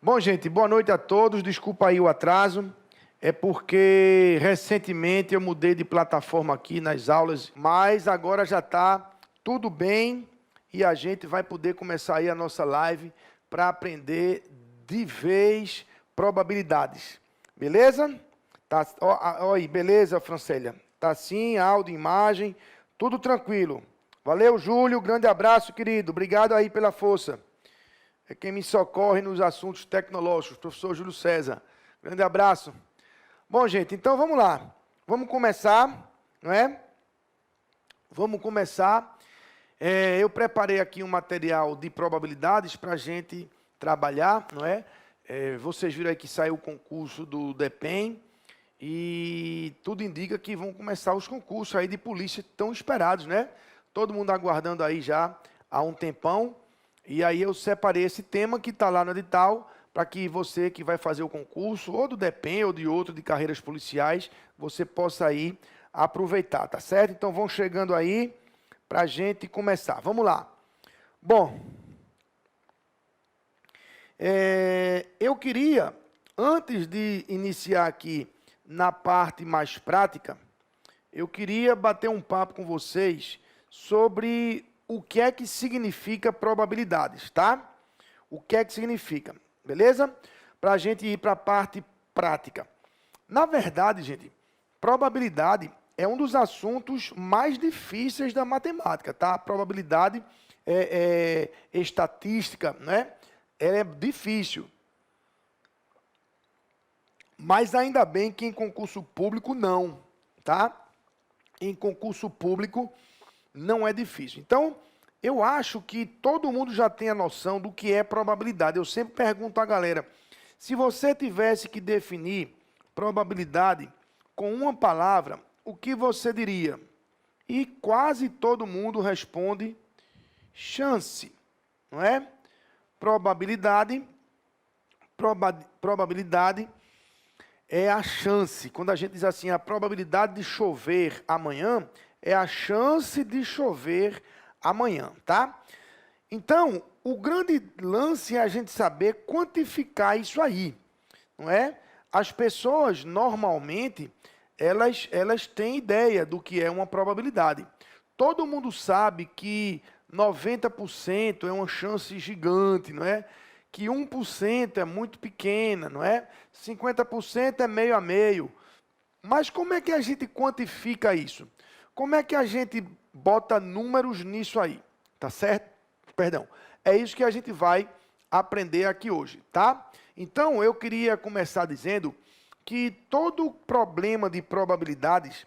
Bom, gente, boa noite a todos. Desculpa aí o atraso. É porque recentemente eu mudei de plataforma aqui nas aulas, mas agora já está tudo bem e a gente vai poder começar aí a nossa live para aprender de vez probabilidades. Beleza? Tá, ó aí, beleza, Francélia? Tá sim, áudio, imagem, tudo tranquilo. Valeu, Júlio, grande abraço, querido. Obrigado aí pela força. É quem me socorre nos assuntos tecnológicos, professor Júlio César. Grande abraço. Bom, gente, então vamos lá. Vamos começar, não é? Vamos começar. Eu preparei aqui um material de probabilidades para a gente trabalhar, não é? Vocês viram aí que saiu o concurso do DEPEN e tudo indica que vão começar os concursos aí de polícia tão esperados, né? Todo mundo aguardando aí já há um tempão. E aí eu separei esse tema que está lá no edital, para que você que vai fazer o concurso, ou do DEPEN, ou de outro, de carreiras policiais, você possa aí aproveitar, tá certo? Então vão chegando aí para a gente começar. Vamos lá. Bom, eu queria, antes de iniciar aqui na parte mais prática, eu queria bater um papo com vocês sobre o que é que significa probabilidades, tá? O que é que significa, beleza? Para a gente ir para a parte prática. Na verdade, gente, probabilidade é um dos assuntos mais difíceis da matemática, tá? A probabilidade estatística, né? Ela é difícil. Mas ainda bem que em concurso público não, tá? Em concurso público não é difícil. Então, eu acho que todo mundo já tem a noção do que é probabilidade. Eu sempre pergunto à galera, se você tivesse que definir probabilidade com uma palavra, o que você diria? E quase todo mundo responde chance, não é? Probabilidade é a chance. Quando a gente diz assim, a probabilidade de chover amanhã, é a chance de chover amanhã, tá? Então, o grande lance é a gente saber quantificar isso aí, não é? As pessoas, normalmente, elas têm ideia do que é uma probabilidade. Todo mundo sabe que 90% é uma chance gigante, não é? Que 1% é muito pequena, não é? 50% é meio a meio. Mas como é que a gente quantifica isso? Como é que a gente bota números nisso aí? Tá certo? Perdão. É isso que a gente vai aprender aqui hoje, tá? Então, eu queria começar dizendo que todo problema de probabilidades,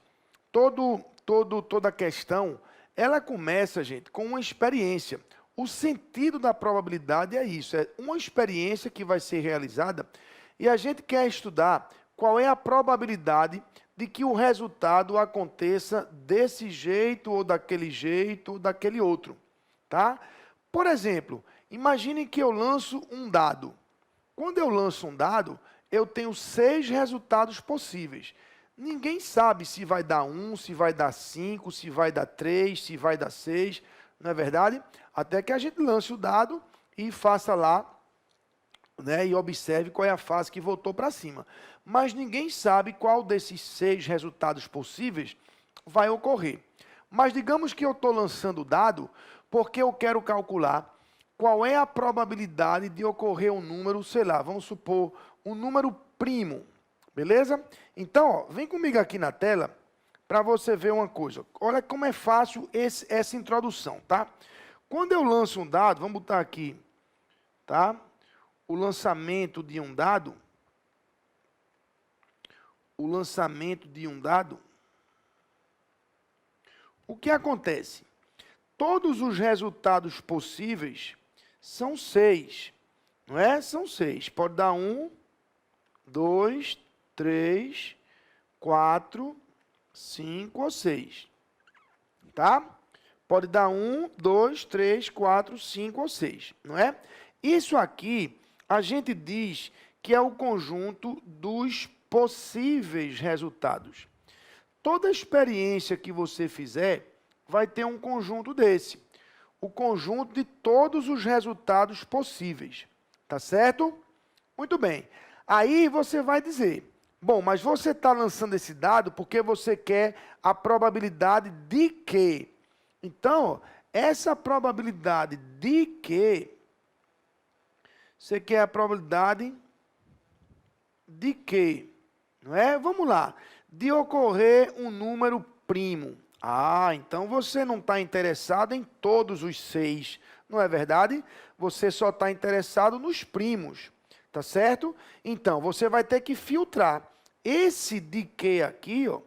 toda questão, ela começa, gente, com uma experiência. O sentido da probabilidade é isso, é uma experiência que vai ser realizada e a gente quer estudar qual é a probabilidade de que o resultado aconteça desse jeito, ou daquele outro, tá? Por exemplo, imagine que eu lanço um dado. Quando eu lanço um dado, eu tenho 6 resultados possíveis. Ninguém sabe se vai dar 1, se vai dar 5, se vai dar 3, se vai dar 6, não é verdade? Até que a gente lance o dado e faça lá, né, e observe qual é a fase que voltou para cima. Mas ninguém sabe qual desses 6 resultados possíveis vai ocorrer. Mas digamos que eu estou lançando o dado porque eu quero calcular qual é a probabilidade de ocorrer um número, sei lá, vamos supor, um número primo, beleza? Então, ó, vem comigo aqui na tela para você ver uma coisa. Olha como é fácil essa introdução, tá? Quando eu lanço um dado, vamos botar aqui, tá? O lançamento de um dado, o que acontece? Todos os resultados possíveis são 6, não é? São 6. Pode dar 1, 2, 3, 4, 5 ou 6, tá? Pode dar 1, 2, 3, 4, 5 ou 6, não é? Isso aqui a gente diz que é o conjunto dos possíveis resultados. Toda experiência que você fizer vai ter um conjunto desse. O conjunto de todos os resultados possíveis. Tá certo? Muito bem. Aí você vai dizer, bom, mas você está lançando esse dado porque você quer a probabilidade de quê? Então, essa probabilidade de quê? Você quer a probabilidade de quê? Não é? Vamos lá. De ocorrer um número primo. Ah, então você não está interessado em todos os 6, não é verdade? Você só está interessado nos primos, tá certo? Então, você vai ter que filtrar. Esse de que aqui, ó,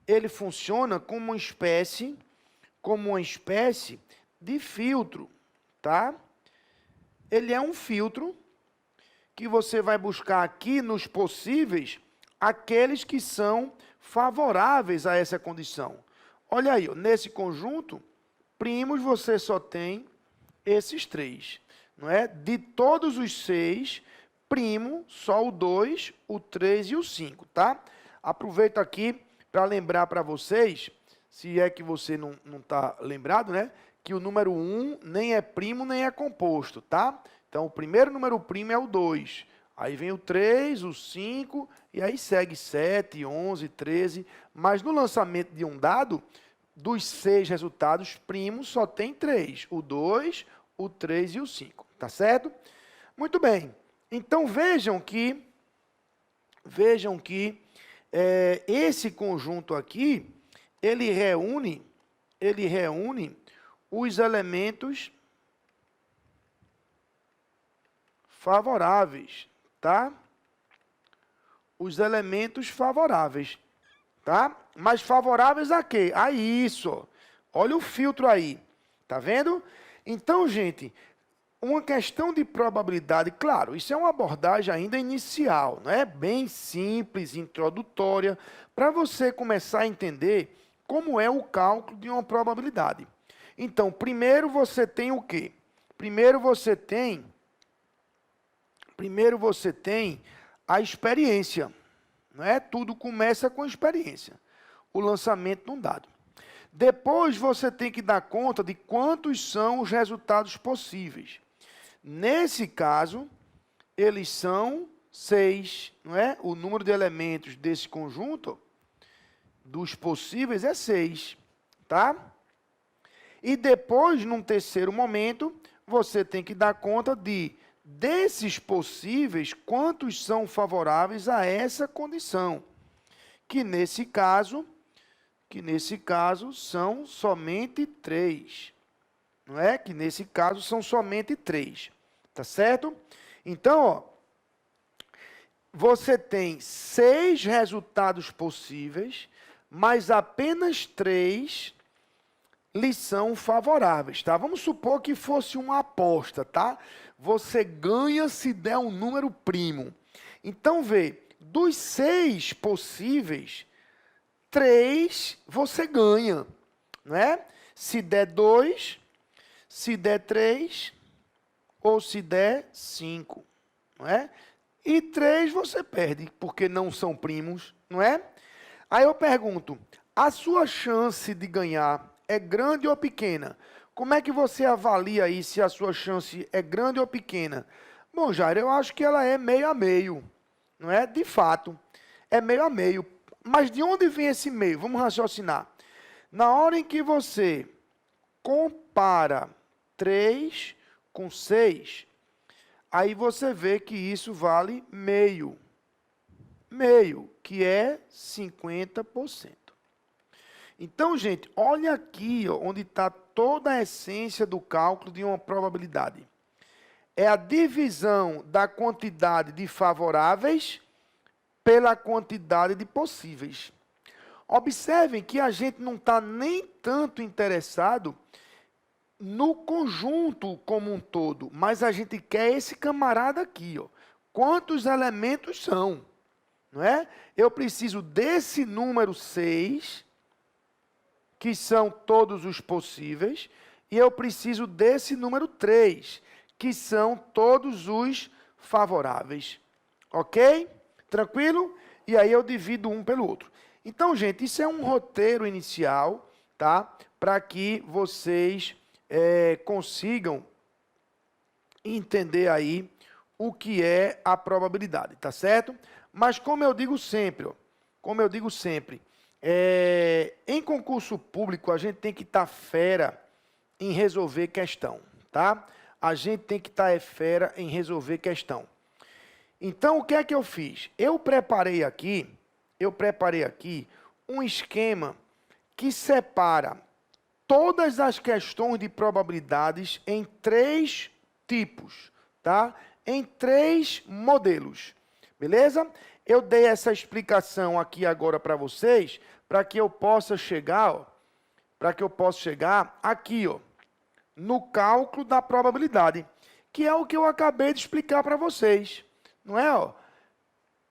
ele funciona como uma espécie de filtro, tá? Ele é um filtro que você vai buscar aqui nos possíveis aqueles que são favoráveis a essa condição. Olha aí, ó, nesse conjunto, primos você só tem esses 3, não é? De todos os 6, primo, só o 2, o 3 e o 5, tá? Aproveito aqui para lembrar para vocês, se é que você não está lembrado, né? Que o número 1 nem é primo, nem é composto, tá? Então, o primeiro número primo é o 2. Aí vem o 3, o 5, e aí segue 7, 11, 13. Mas no lançamento de um dado, dos 6 resultados primos, só tem 3. O 2, o 3 e o 5. Tá certo? Muito bem. Então, vejam que esse conjunto aqui, ele reúne os elementos favoráveis, tá? Os elementos favoráveis, tá? Mas favoráveis a quê? A isso, ó. Olha o filtro aí, tá vendo? Então, gente, uma questão de probabilidade, claro, isso é uma abordagem ainda inicial, não é? Bem simples, introdutória, para você começar a entender como é o cálculo de uma probabilidade. Então, primeiro você tem o quê? Primeiro você tem a experiência, não é? Tudo começa com experiência, o lançamento de um dado. Depois você tem que dar conta de quantos são os resultados possíveis. Nesse caso, eles são 6, não é? O número de elementos desse conjunto dos possíveis é 6, tá? E depois, num terceiro momento, você tem que dar conta desses possíveis, quantos são favoráveis a essa condição, que nesse caso são somente 3, não é? Que nesse caso são somente 3, tá certo? Então, ó, você tem 6 resultados possíveis, mas apenas 3 lhes são favoráveis, tá? Vamos supor que fosse uma aposta, tá? Você ganha se der um número primo. Então, vê, dos 6 possíveis, 3 você ganha, não é? Se der 2, se der 3, ou se der 5, não é? E 3 você perde, porque não são primos, não é? Aí eu pergunto, a sua chance de ganhar é grande ou pequena? Como é que você avalia aí se a sua chance é grande ou pequena? Bom, Jair, eu acho que ela é meio a meio, não é? De fato, é meio a meio. Mas de onde vem esse meio? Vamos raciocinar. Na hora em que você compara 3 com 6, aí você vê que isso vale meio. Meio, que é 50%. Então, gente, olha aqui, ó, onde está toda a essência do cálculo de uma probabilidade. É a divisão da quantidade de favoráveis pela quantidade de possíveis. Observem que a gente não está nem tanto interessado no conjunto como um todo, mas a gente quer esse camarada aqui, ó. Quantos elementos são? Não é? Eu preciso desse número 6, que são todos os possíveis, e eu preciso desse número 3, que são todos os favoráveis. Ok? Tranquilo? E aí eu divido um pelo outro. Então, gente, isso é um roteiro inicial, tá? Para que vocês consigam entender aí o que é a probabilidade, tá certo? Mas como eu digo sempre, em concurso público a gente tem que estar fera em resolver questão, tá? A gente tem que estar fera em resolver questão. Então, o que é que eu fiz? Eu preparei aqui um esquema que separa todas as questões de probabilidades em 3 tipos, tá? Em 3 modelos, beleza? Eu dei essa explicação aqui agora para vocês, para que eu possa chegar, aqui, ó, no cálculo da probabilidade, que é o que eu acabei de explicar para vocês, não é, ó?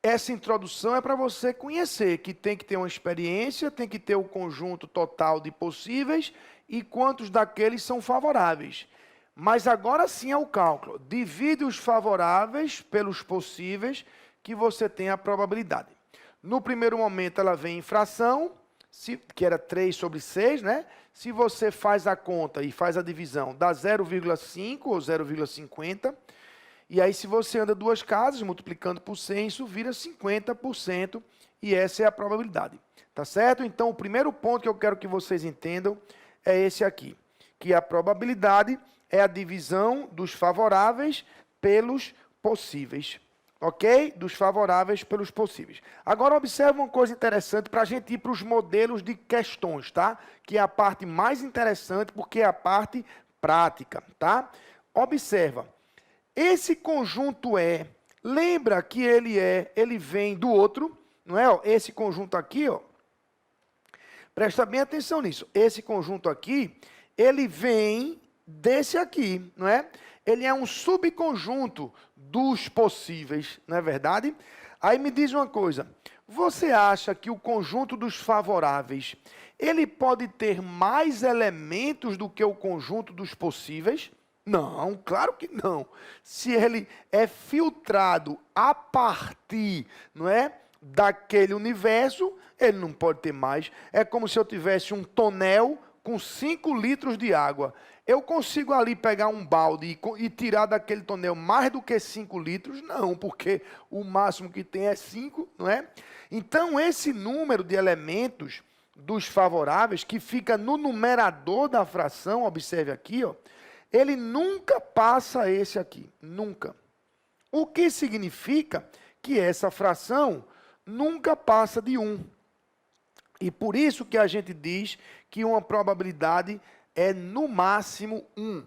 Essa introdução é para você conhecer que tem que ter uma experiência, tem que ter o conjunto total de possíveis e quantos daqueles são favoráveis. Mas agora sim é o cálculo. Divide os favoráveis pelos possíveis que você tem a probabilidade. No primeiro momento ela vem em fração, que era 3 sobre 6, né? Se você faz a conta e faz a divisão, dá 0,5 ou 0,50. E aí, se você anda 2 casas, multiplicando por 100, isso vira 50%, e essa é a probabilidade. Tá certo? Então, o primeiro ponto que eu quero que vocês entendam é esse aqui, que a probabilidade é a divisão dos favoráveis pelos possíveis. Ok? Dos favoráveis pelos possíveis. Agora, observe uma coisa interessante para a gente ir para os modelos de questões, tá? Que é a parte mais interessante, porque é a parte prática, tá? Observa. Esse conjunto lembra que ele vem do outro, não é? Ó, esse conjunto aqui, ó, presta bem atenção nisso. Esse conjunto aqui, ele vem desse aqui, não é? Ele é um subconjunto dos possíveis, não é verdade? Aí me diz uma coisa, você acha que o conjunto dos favoráveis, ele pode ter mais elementos do que o conjunto dos possíveis? Não, claro que não. Se ele é filtrado a partir, não é, daquele universo, ele não pode ter mais. É como se eu tivesse um tonel com 5 litros de água. Eu consigo ali pegar um balde e tirar daquele tonel mais do que 5 litros? Não, porque o máximo que tem é 5, não é? Então, esse número de elementos dos favoráveis, que fica no numerador da fração, observe aqui, ó, ele nunca passa esse aqui, nunca. O que significa que essa fração nunca passa de 1. E por isso que a gente diz que uma probabilidade é no máximo 1.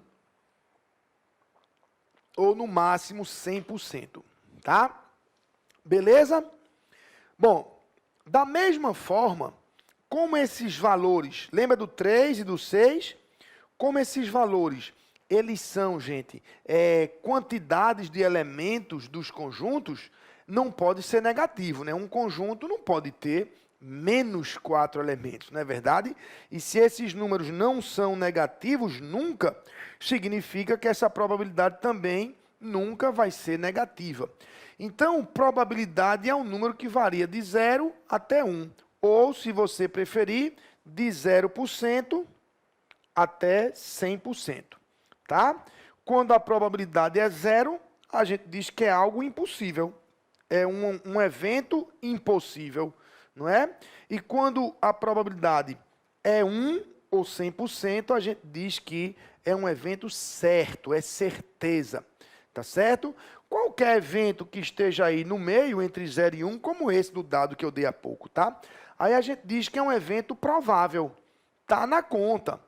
Ou no máximo 100%, tá? Beleza? Bom, da mesma forma, como esses valores, lembra do 3 e do 6? Como esses valores, eles são, gente, quantidades de elementos dos conjuntos, não pode ser negativo, né? Um conjunto não pode ter menos 4 elementos, não é verdade? E se esses números não são negativos, nunca, significa que essa probabilidade também nunca vai ser negativa. Então, probabilidade é um número que varia de 0 até 1. Ou, se você preferir, de 0% até 100%. Tá? Quando a probabilidade é 0, a gente diz que é algo impossível. É um evento impossível, não é? E quando a probabilidade é 1 ou 100%, a gente diz que é um evento certo, é certeza. Tá certo? Qualquer evento que esteja aí no meio, entre 0 e 1, como esse do dado que eu dei há pouco, tá? Aí a gente diz que é um evento provável. Tá na conta.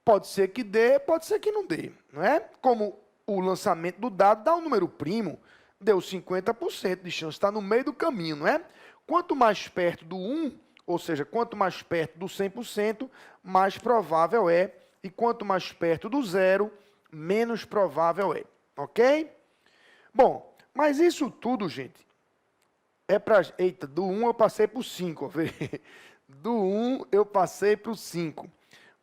Pode ser que dê, pode ser que não dê, não é? Como o lançamento do dado dá um número primo, deu 50% de chance, está no meio do caminho, não é? Quanto mais perto do 1, ou seja, quanto mais perto do 100%, mais provável é, e quanto mais perto do 0, menos provável é, ok? Bom, mas isso tudo, gente, é para... Eita, do 1 eu passei para o 5, do 1 eu passei para o 5.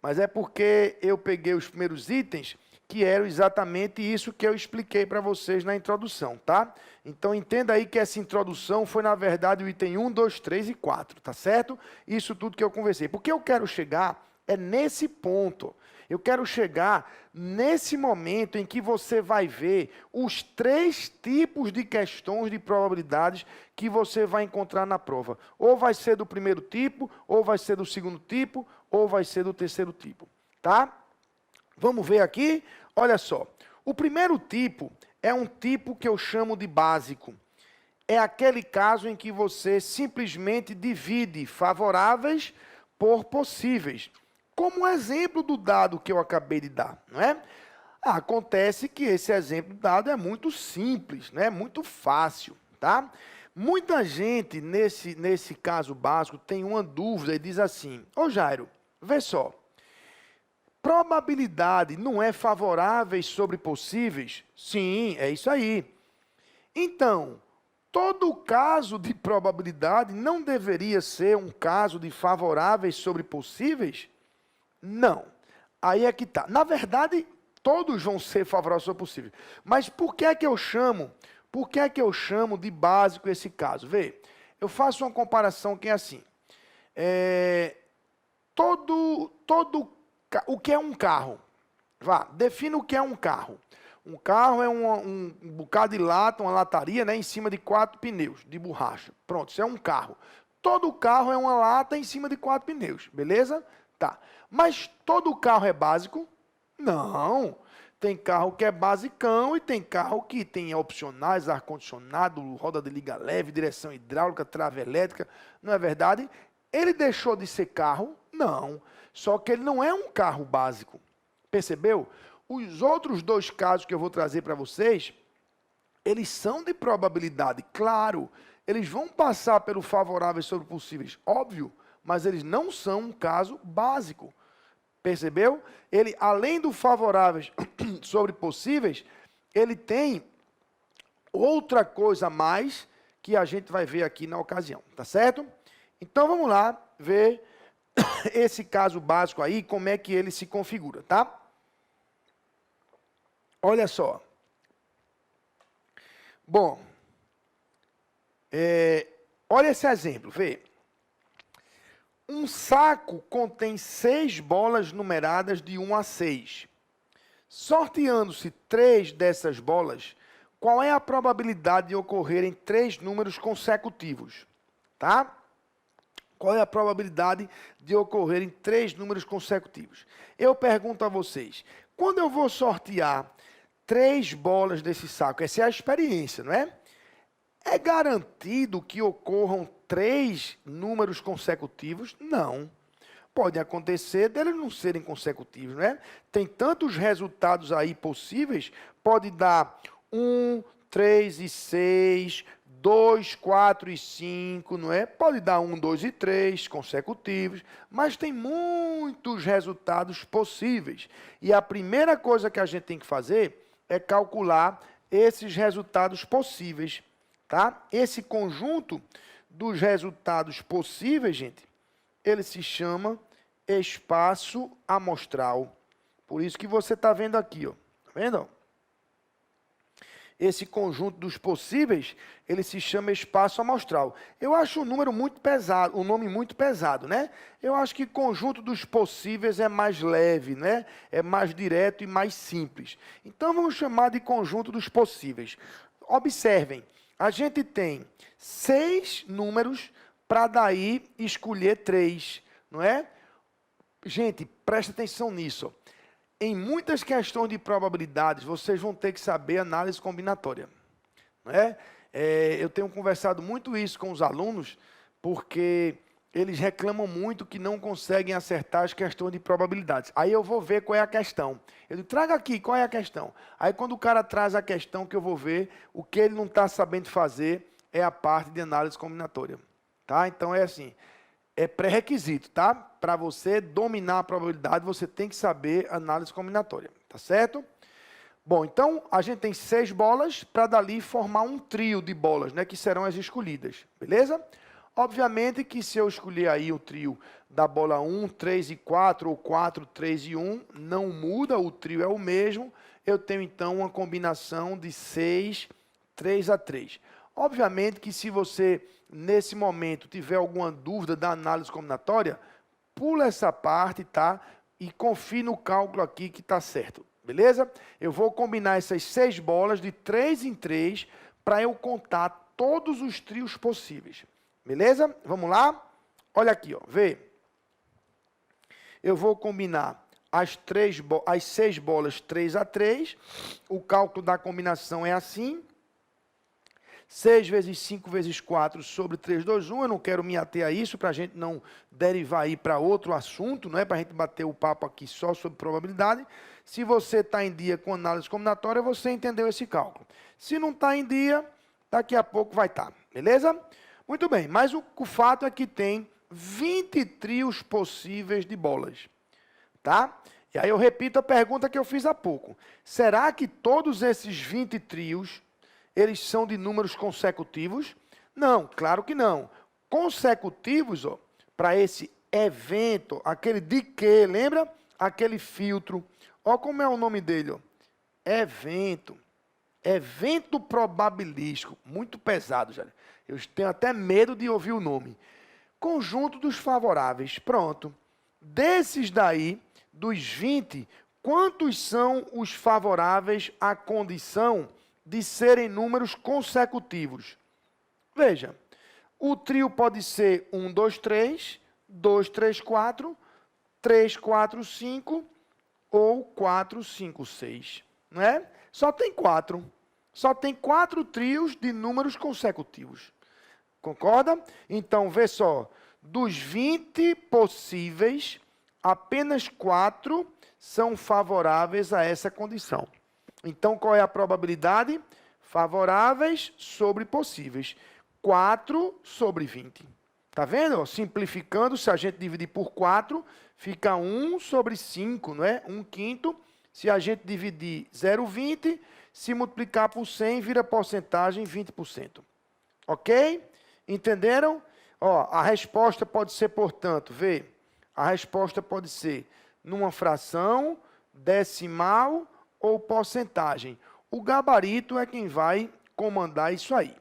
Mas é porque eu peguei os primeiros itens, que eram exatamente isso que eu expliquei para vocês na introdução, tá? Então, entenda aí que essa introdução foi, na verdade, o item 1, 2, 3 e 4, tá certo? Isso tudo que eu conversei. Porque eu quero chegar É nesse ponto. Eu quero chegar nesse momento em que você vai ver os 3 tipos de questões de probabilidades que você vai encontrar na prova. Ou vai ser do primeiro tipo, ou vai ser do segundo tipo, ou vai ser do terceiro tipo. Tá? Vamos ver aqui? Olha só. O primeiro tipo é um tipo que eu chamo de básico. É aquele caso em que você simplesmente divide favoráveis por possíveis. Como o exemplo do dado que eu acabei de dar, não é? Acontece que esse exemplo dado é muito simples, né? Muito fácil, tá? Muita gente, nesse caso básico, tem uma dúvida e diz assim, ô Jairo, vê só, probabilidade não é favoráveis sobre possíveis? Sim, é isso aí. Então, todo caso de probabilidade não deveria ser um caso de favoráveis sobre possíveis? Não. Aí é que está. Na verdade, todos vão ser favoráveis sobre possíveis. Mas por que é que eu chamo de básico esse caso? Vê, eu faço uma comparação que é assim. O que é um carro? Vá, defina o que é um carro. Um carro é um bocado de lata, uma lataria, né, em cima de 4 pneus de borracha. Pronto, isso é um carro. Todo carro é uma lata em cima de 4 pneus, beleza? Tá. Mas todo carro é básico? Não. Tem carro que é basicão e tem carro que tem opcionais, ar-condicionado, roda de liga leve, direção hidráulica, trava elétrica. Não é verdade? Ele deixou de ser carro? Não. Só que ele não é um carro básico. Percebeu? Os outros 2 casos que eu vou trazer para vocês, eles são de probabilidade, claro. Eles vão passar pelo favorável sobre possíveis, óbvio, mas eles não são um caso básico. Percebeu? Ele, além do favoráveis sobre possíveis, ele tem outra coisa a mais que a gente vai ver aqui na ocasião, tá certo? Então vamos lá ver esse caso básico aí, como é que ele se configura, tá? Olha só. Bom, olha esse exemplo, vê. Um saco contém 6 bolas numeradas de 1 a 6. Sorteando-se 3 dessas bolas, qual é a probabilidade de ocorrerem 3 números consecutivos? Tá? Qual é a probabilidade de ocorrerem 3 números consecutivos? Eu pergunto a vocês, quando eu vou sortear 3 bolas desse saco, essa é a experiência, não é? É garantido que ocorram 3 números consecutivos? Não. Pode acontecer deles não serem consecutivos, não é? Tem tantos resultados aí possíveis, pode dar 1, 3 e 6, 2, 4 e 5, não é? Pode dar 1, 2 e 3 consecutivos, mas tem muitos resultados possíveis. E a primeira coisa que a gente tem que fazer é calcular esses resultados possíveis, tá? Esse conjunto dos resultados possíveis, gente, ele se chama espaço amostral. Por isso que você está vendo aqui, ó. Tá vendo? Esse conjunto dos possíveis, ele se chama espaço amostral. Eu acho o número muito pesado, o nome muito pesado, né? Eu acho que conjunto dos possíveis é mais leve, né? É mais direto e mais simples. Então vamos chamar de conjunto dos possíveis. Observem, a gente tem 6 números para daí escolher 3, não é? Gente, presta atenção nisso. Em muitas questões de probabilidades, vocês vão ter que saber análise combinatória. Não é? Eu tenho conversado muito isso com os alunos, porque eles reclamam muito que não conseguem acertar as questões de probabilidades. Aí eu vou ver qual é a questão. Eu digo, traga aqui, qual é a questão? Aí quando o cara traz a questão que eu vou ver, o que ele não está sabendo fazer é a parte de análise combinatória. Tá? Então é assim, é pré-requisito, tá? Para você dominar a probabilidade, você tem que saber análise combinatória, tá certo? Bom, então a gente tem 6 bolas para dali formar um trio de bolas, né, que serão as escolhidas, beleza? Obviamente que se eu escolher aí o trio da bola 1, 3 e 4, ou 4, 3 e 1, não muda, o trio é o mesmo, eu tenho então uma combinação de 6, 3 a 3. Obviamente que se você, nesse momento, tiver alguma dúvida da análise combinatória, pula essa parte, tá? E confie no cálculo aqui que está certo, beleza? Eu vou combinar essas 6 bolas de 3 em 3 para eu contar todos os trios possíveis, beleza? Vamos lá? Olha aqui, ó, vê. Eu vou combinar as 6 bolas 3 a 3. O cálculo da combinação é assim. 6 vezes 5 vezes 4 sobre 3, 2, 1. Eu não quero me ater a isso para a gente não derivar aí para outro assunto, não é para a gente bater o papo aqui só sobre probabilidade. Se você está em dia com análise combinatória, você entendeu esse cálculo. Se não está em dia, daqui a pouco vai estar, beleza? Muito bem, mas o fato é que tem 20 trios possíveis de bolas, tá? E aí eu repito a pergunta que eu fiz há pouco. Será que todos esses 20 trios eles são de números consecutivos? Não, claro que não. Consecutivos, ó, para esse evento, aquele de que, lembra? Aquele filtro. Ó como é o nome dele, ó. Evento. Evento probabilístico. Muito pesado, já. Eu tenho até medo de ouvir o nome. Conjunto dos favoráveis. Pronto. Desses daí, dos 20, quantos são os favoráveis à condição de serem números consecutivos? Veja, o trio pode ser 1, 2, 3, 2, 3, 4, 3, 4, 5 ou 4, 5, 6. Não é? Só tem 4. Só tem 4 trios de números consecutivos. Concorda? Então, vê só. Dos 20 possíveis, apenas 4 são favoráveis a essa condição. Então, qual é a probabilidade? Favoráveis sobre possíveis. 4 sobre 20. Está vendo? Simplificando, se a gente dividir por 4, fica 1 sobre 5, não é? 1/5. Se a gente dividir 0,20, se multiplicar por 100, vira porcentagem 20%. Ok? Entenderam? Ó, a resposta pode ser, portanto, vê, a resposta pode ser numa fração, decimal ou porcentagem. O gabarito é quem vai comandar isso aí,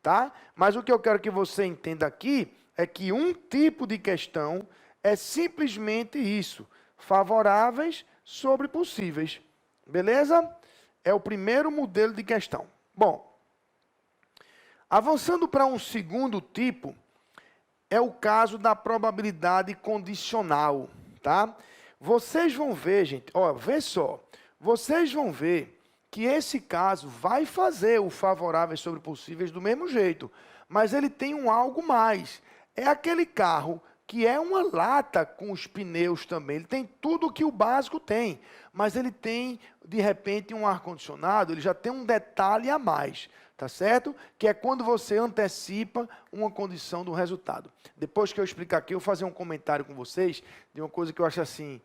tá? Mas o que eu quero que você entenda aqui é que um tipo de questão é simplesmente isso, favoráveis sobre possíveis. Beleza? É o primeiro modelo de questão. Bom, avançando para um segundo tipo, é o caso da probabilidade condicional, tá? Vocês vão ver, gente, ó, vê só, vocês vão ver que esse caso vai fazer o favorável sobre possíveis do mesmo jeito, mas ele tem um algo mais. É aquele carro que é uma lata com os pneus também, ele tem tudo o que o básico tem, mas ele tem, de repente, um ar-condicionado, ele já tem um detalhe a mais, tá certo? Que é quando você antecipa uma condição do resultado. Depois que eu explicar aqui, eu vou fazer um comentário com vocês de uma coisa que eu acho assim,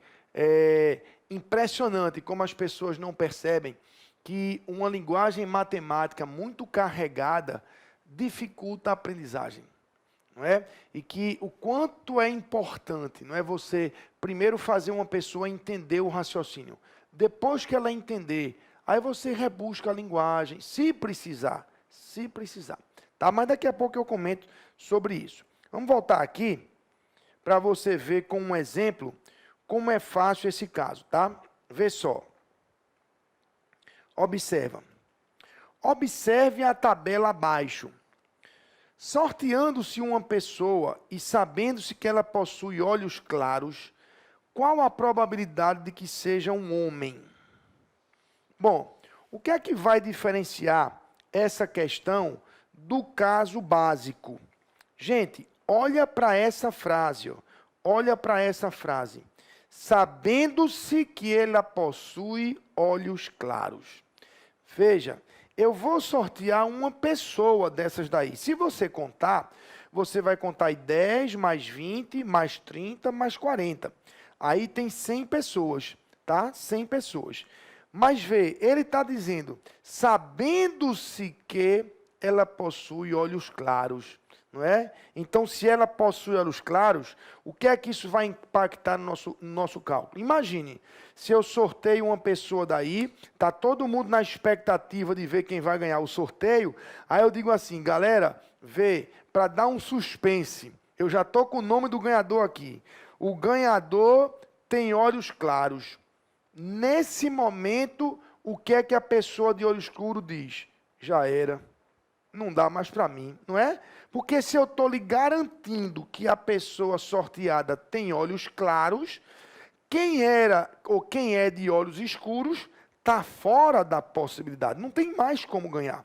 impressionante, como as pessoas não percebem que uma linguagem matemática muito carregada dificulta a aprendizagem. Não é? E que o quanto é importante, não é, você primeiro fazer uma pessoa entender o raciocínio. Depois que ela entender, aí você rebusca a linguagem, se precisar. Tá? Mas daqui a pouco eu comento sobre isso. Vamos voltar aqui para você ver com um exemplo como é fácil esse caso, tá? Vê só. Observa. Observe a tabela abaixo. Sorteando-se uma pessoa e sabendo-se que ela possui olhos claros, qual a probabilidade de que seja um homem? Bom, o que é que vai diferenciar essa questão do caso básico? Gente, olha para essa frase, ó. Olha para essa frase. Sabendo-se que ela possui olhos claros. Veja, eu vou sortear uma pessoa dessas daí. Se você contar, você vai contar aí 10, mais 20, mais 30, mais 40. Aí tem 100 pessoas, tá? 100 pessoas. Mas vê, ele está dizendo, sabendo-se que ela possui olhos claros, não é? Então, se ela possui olhos claros, o que é que isso vai impactar no nosso cálculo? Imagine, se eu sorteio uma pessoa daí, está todo mundo na expectativa de ver quem vai ganhar o sorteio, aí eu digo assim, galera, vê, para dar um suspense, eu já estou com o nome do ganhador aqui. O ganhador tem olhos claros. Nesse momento, o que é que a pessoa de olho escuro diz? Já era. Não dá mais para mim, não é? Porque se eu estou lhe garantindo que a pessoa sorteada tem olhos claros, quem era ou quem é de olhos escuros está fora da possibilidade. Não tem mais como ganhar.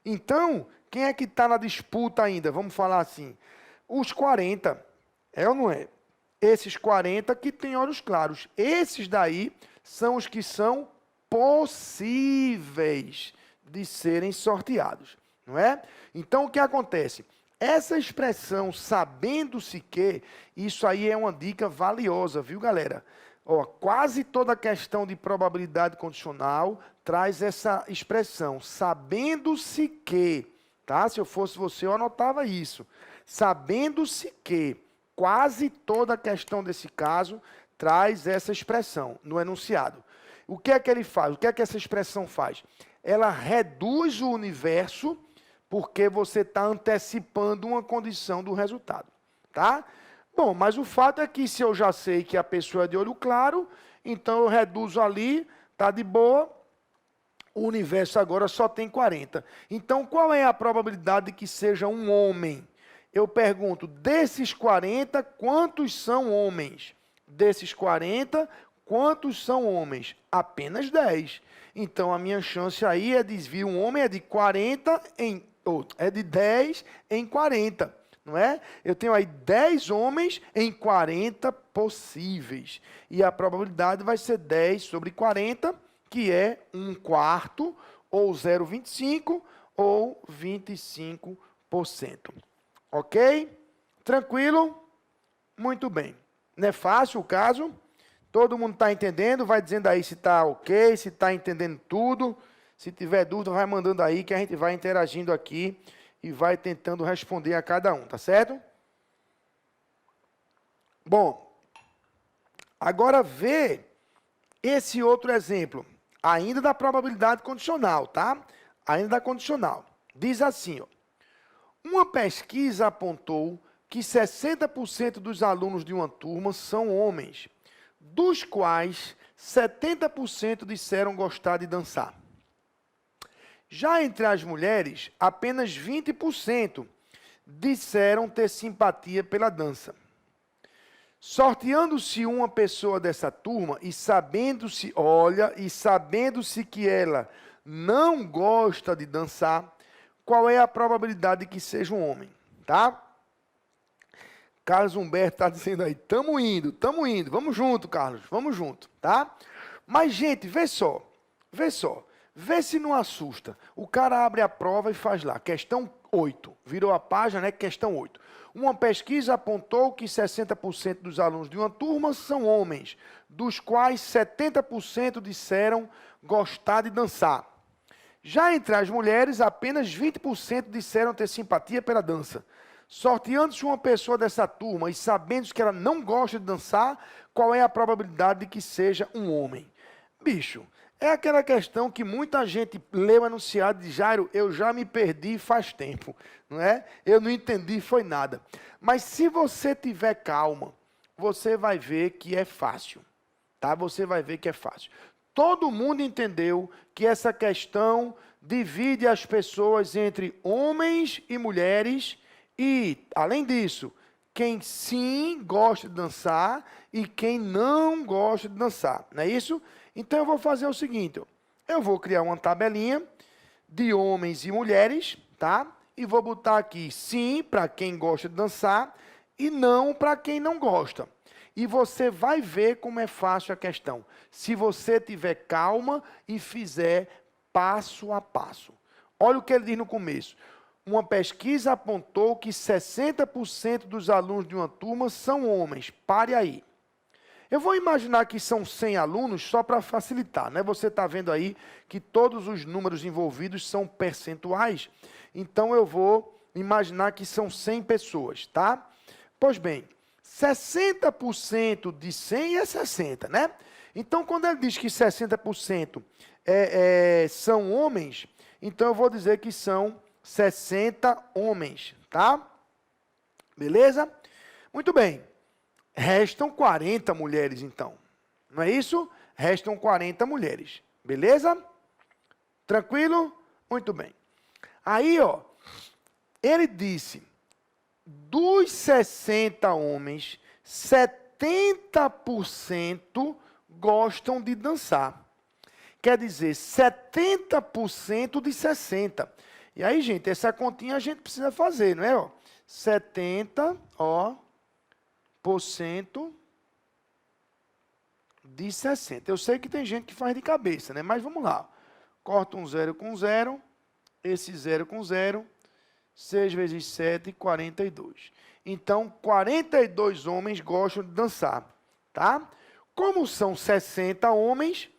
Então, quem é que está na disputa ainda? Vamos falar assim. Os 40. É ou não é? Esses 40 que têm olhos claros. Esses daí são os que são possíveis de serem sorteados. Não é? Então, o que acontece? Essa expressão, sabendo-se que, isso aí é uma dica valiosa, viu, galera? Ó, quase toda questão de probabilidade condicional traz essa expressão, sabendo-se que, tá? Se eu fosse você, eu anotava isso. Sabendo-se que, quase toda questão desse caso traz essa expressão no enunciado. O que é que ele faz? O que é que essa expressão faz? Ela reduz o universo porque você está antecipando uma condição do resultado, tá? Bom, mas o fato é que se eu já sei que a pessoa é de olho claro, então eu reduzo ali, tá de boa, o universo agora só tem 40. Então, qual é a probabilidade de que seja um homem? Eu pergunto, desses 40, quantos são homens? Desses 40, quantos são homens? Apenas 10. Então, a minha chance aí é de vir um homem é de 40 é de 10 em 40, não é? Eu tenho aí 10 homens em 40 possíveis. E a probabilidade vai ser 10 sobre 40, que é 1/4, ou 0,25, ou 25%. Ok? Tranquilo? Muito bem. Não é fácil o caso? Todo mundo está entendendo? Vai dizendo aí se está ok, se está entendendo tudo. Se tiver dúvida, vai mandando aí que a gente vai interagindo aqui e vai tentando responder a cada um, tá certo? Bom, agora vê esse outro exemplo, ainda da probabilidade condicional, tá? Ainda da condicional. Diz assim, ó, uma pesquisa apontou que 60% dos alunos de uma turma são homens, dos quais 70% disseram gostar de dançar. Já entre as mulheres, apenas 20% disseram ter simpatia pela dança. Sorteando-se uma pessoa dessa turma e sabendo-se, sabendo-se que ela não gosta de dançar, qual é a probabilidade de que seja um homem, tá? Carlos Humberto está dizendo aí, tamo indo, vamos junto, Carlos, vamos junto, tá? Mas, gente, vê só, vê se não assusta. O cara abre a prova e faz lá, questão 8, virou a página, né, questão 8. Uma pesquisa apontou que 60% dos alunos de uma turma são homens, dos quais 70% disseram gostar de dançar. Já entre as mulheres, apenas 20% disseram ter simpatia pela dança. Sorteando-se uma pessoa dessa turma e sabendo que ela não gosta de dançar, qual é a probabilidade de que seja um homem? Bicho, é aquela questão que muita gente lê o enunciado de Jairo, eu já me perdi faz tempo, não é? Eu não entendi, foi nada. Mas se você tiver calma, você vai ver que é fácil, tá? Você vai ver que é fácil. Todo mundo entendeu que essa questão divide as pessoas entre homens e mulheres e, além disso, quem sim gosta de dançar e quem não gosta de dançar, não é isso? Então, eu vou fazer o seguinte, eu vou criar uma tabelinha de homens e mulheres, tá? E vou botar aqui sim para quem gosta de dançar e não para quem não gosta. E você vai ver como é fácil a questão, se você tiver calma e fizer passo a passo. Olha o que ele diz no começo. Uma pesquisa apontou que 60% dos alunos de uma turma são homens. Pare aí. Eu vou imaginar que são 100 alunos só para facilitar, né? Você está vendo aí que todos os números envolvidos são percentuais, então eu vou imaginar que são 100 pessoas, tá? Pois bem, 60% de 100 é 60, né? Então, quando ele diz que 60% são homens, então eu vou dizer que são 60 homens, tá? Beleza? Muito bem. restam 40 mulheres, então. Não é isso? Restam 40 mulheres. Beleza? Tranquilo? Muito bem. Aí, ó, ele disse, dos 60 homens, 70% gostam de dançar. Quer dizer, 70% de 60. E aí, gente, essa continha a gente precisa fazer, não é? Ó, 70, ó, por cento de 60. Eu sei que tem gente que faz de cabeça, né? Mas vamos lá. Corta um zero com zero, esse zero com zero, 6 vezes 7, 42. Então, 42 homens gostam de dançar, tá? Como são 60 homens,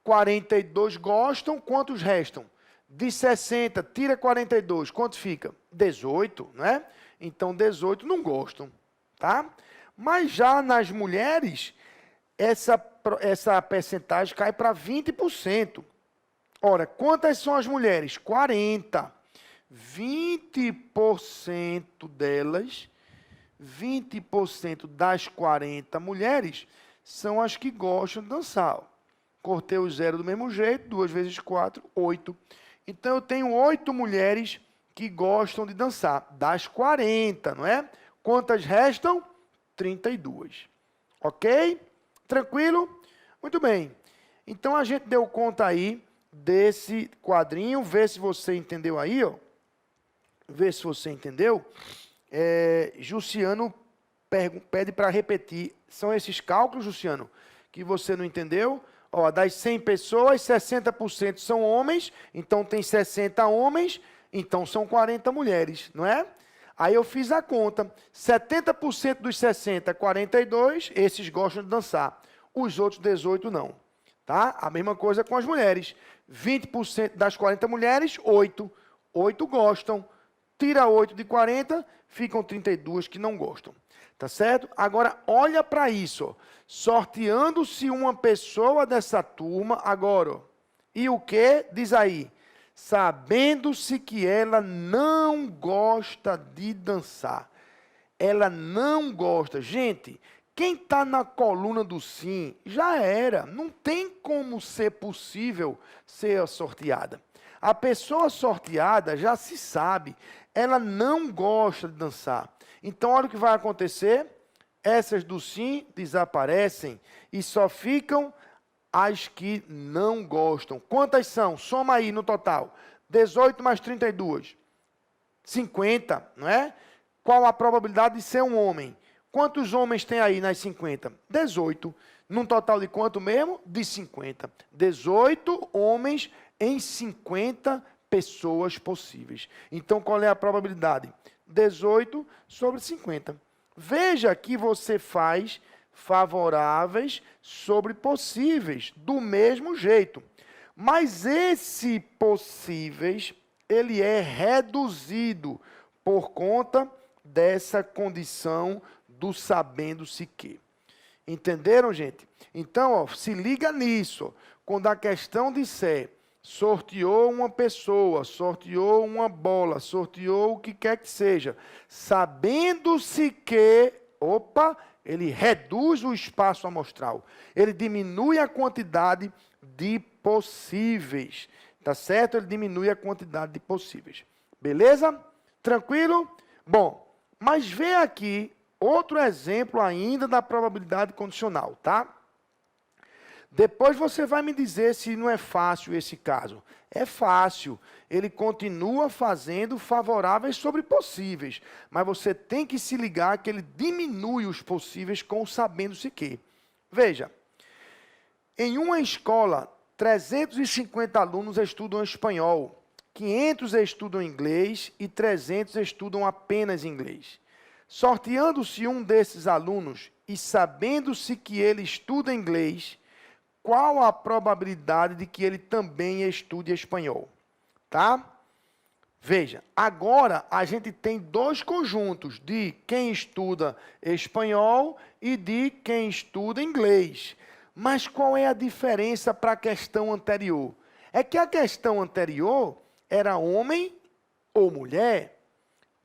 42 gostam, quantos restam? De 60, tira 42, quanto fica? 18, não é? Então, 18 não gostam, tá? Mas já nas mulheres, essa percentagem cai para 20%. Ora, quantas são as mulheres? 40. 20% delas, 20% das 40 mulheres, são as que gostam de dançar. Cortei o zero do mesmo jeito, 2 vezes 4, 8. Então, eu tenho 8 mulheres que gostam de dançar, das 40, não é? Quantas restam? 32. Ok? Tranquilo? Muito bem. Então, a gente deu conta aí desse quadrinho, vê se você entendeu aí, ó. Vê se você entendeu. Jussiano pede para repetir. São esses cálculos, Jussiano, que você não entendeu? Ó, das 100 pessoas, 60% são homens, então tem 60 homens, então são 40 mulheres, não é? Aí eu fiz a conta. 70% dos 60, 42, esses gostam de dançar. Os outros 18 não. Tá? A mesma coisa com as mulheres. 20% das 40 mulheres, 8. 8 gostam. Tira 8 de 40, ficam 32 que não gostam. Tá certo? Agora, olha para isso. Ó. Sorteando-se uma pessoa dessa turma, agora. Ó. E o que? Diz aí. Sabendo-se que ela não gosta de dançar. Ela não gosta. Gente, quem está na coluna do sim, já era. Não tem como ser possível ser sorteada. A pessoa sorteada já se sabe. Ela não gosta de dançar. Então, olha o que vai acontecer. Essas do sim desaparecem e só ficam as que não gostam. Quantas são? Soma aí no total. 18 mais 32. 50, não é? Qual a probabilidade de ser um homem? Quantos homens tem aí nas 50? 18. Num total de quanto mesmo? De 50. 18 homens em 50 pessoas possíveis. Então, qual é a probabilidade? 18 sobre 50. Veja que você faz favoráveis sobre possíveis, do mesmo jeito. Mas esse possíveis, ele é reduzido por conta dessa condição do sabendo-se que. Entenderam, gente? Então, ó, se liga nisso. Quando a questão disser sorteou uma pessoa, sorteou uma bola, sorteou o que quer que seja, sabendo-se que, ele reduz o espaço amostral, ele diminui a quantidade de possíveis, tá certo? Ele diminui a quantidade de possíveis. Beleza? Tranquilo? Bom, mas vê aqui outro exemplo ainda da probabilidade condicional, tá? Depois você vai me dizer se não é fácil esse caso. É fácil. Ele continua fazendo favoráveis sobre possíveis. Mas você tem que se ligar que ele diminui os possíveis com o sabendo-se que. Veja, em uma escola, 350 alunos estudam espanhol, 500 estudam inglês e 300 estudam apenas inglês. Sorteando-se um desses alunos e sabendo-se que ele estuda inglês, qual a probabilidade de que ele também estude espanhol? Tá? Veja, agora a gente tem dois conjuntos, de quem estuda espanhol e de quem estuda inglês. Mas qual é a diferença para a questão anterior? É que a questão anterior era homem ou mulher,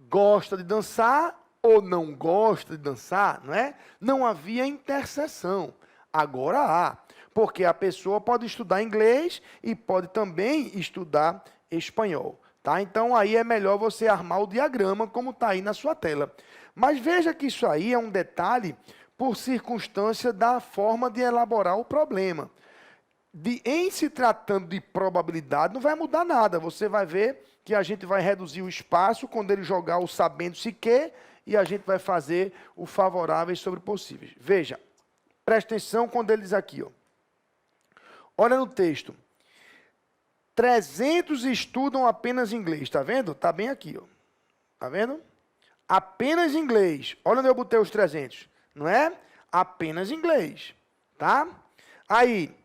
gosta de dançar ou não gosta de dançar, não é? Não havia interseção. Agora há, porque a pessoa pode estudar inglês e pode também estudar espanhol. Tá? Então, aí é melhor você armar o diagrama, como está aí na sua tela. Mas veja que isso aí é um detalhe por circunstância da forma de elaborar o problema. Em se tratando de probabilidade, não vai mudar nada. Você vai ver que a gente vai reduzir o espaço quando ele jogar o sabendo-se que, e a gente vai fazer o favoráveis sobre possíveis. Veja, presta atenção quando ele diz aqui, ó. Olha no texto. 300 estudam apenas inglês, tá vendo? Está bem aqui, ó. Tá vendo? Apenas inglês. Olha onde eu botei os 300. Não é? Apenas inglês. Tá? Aí,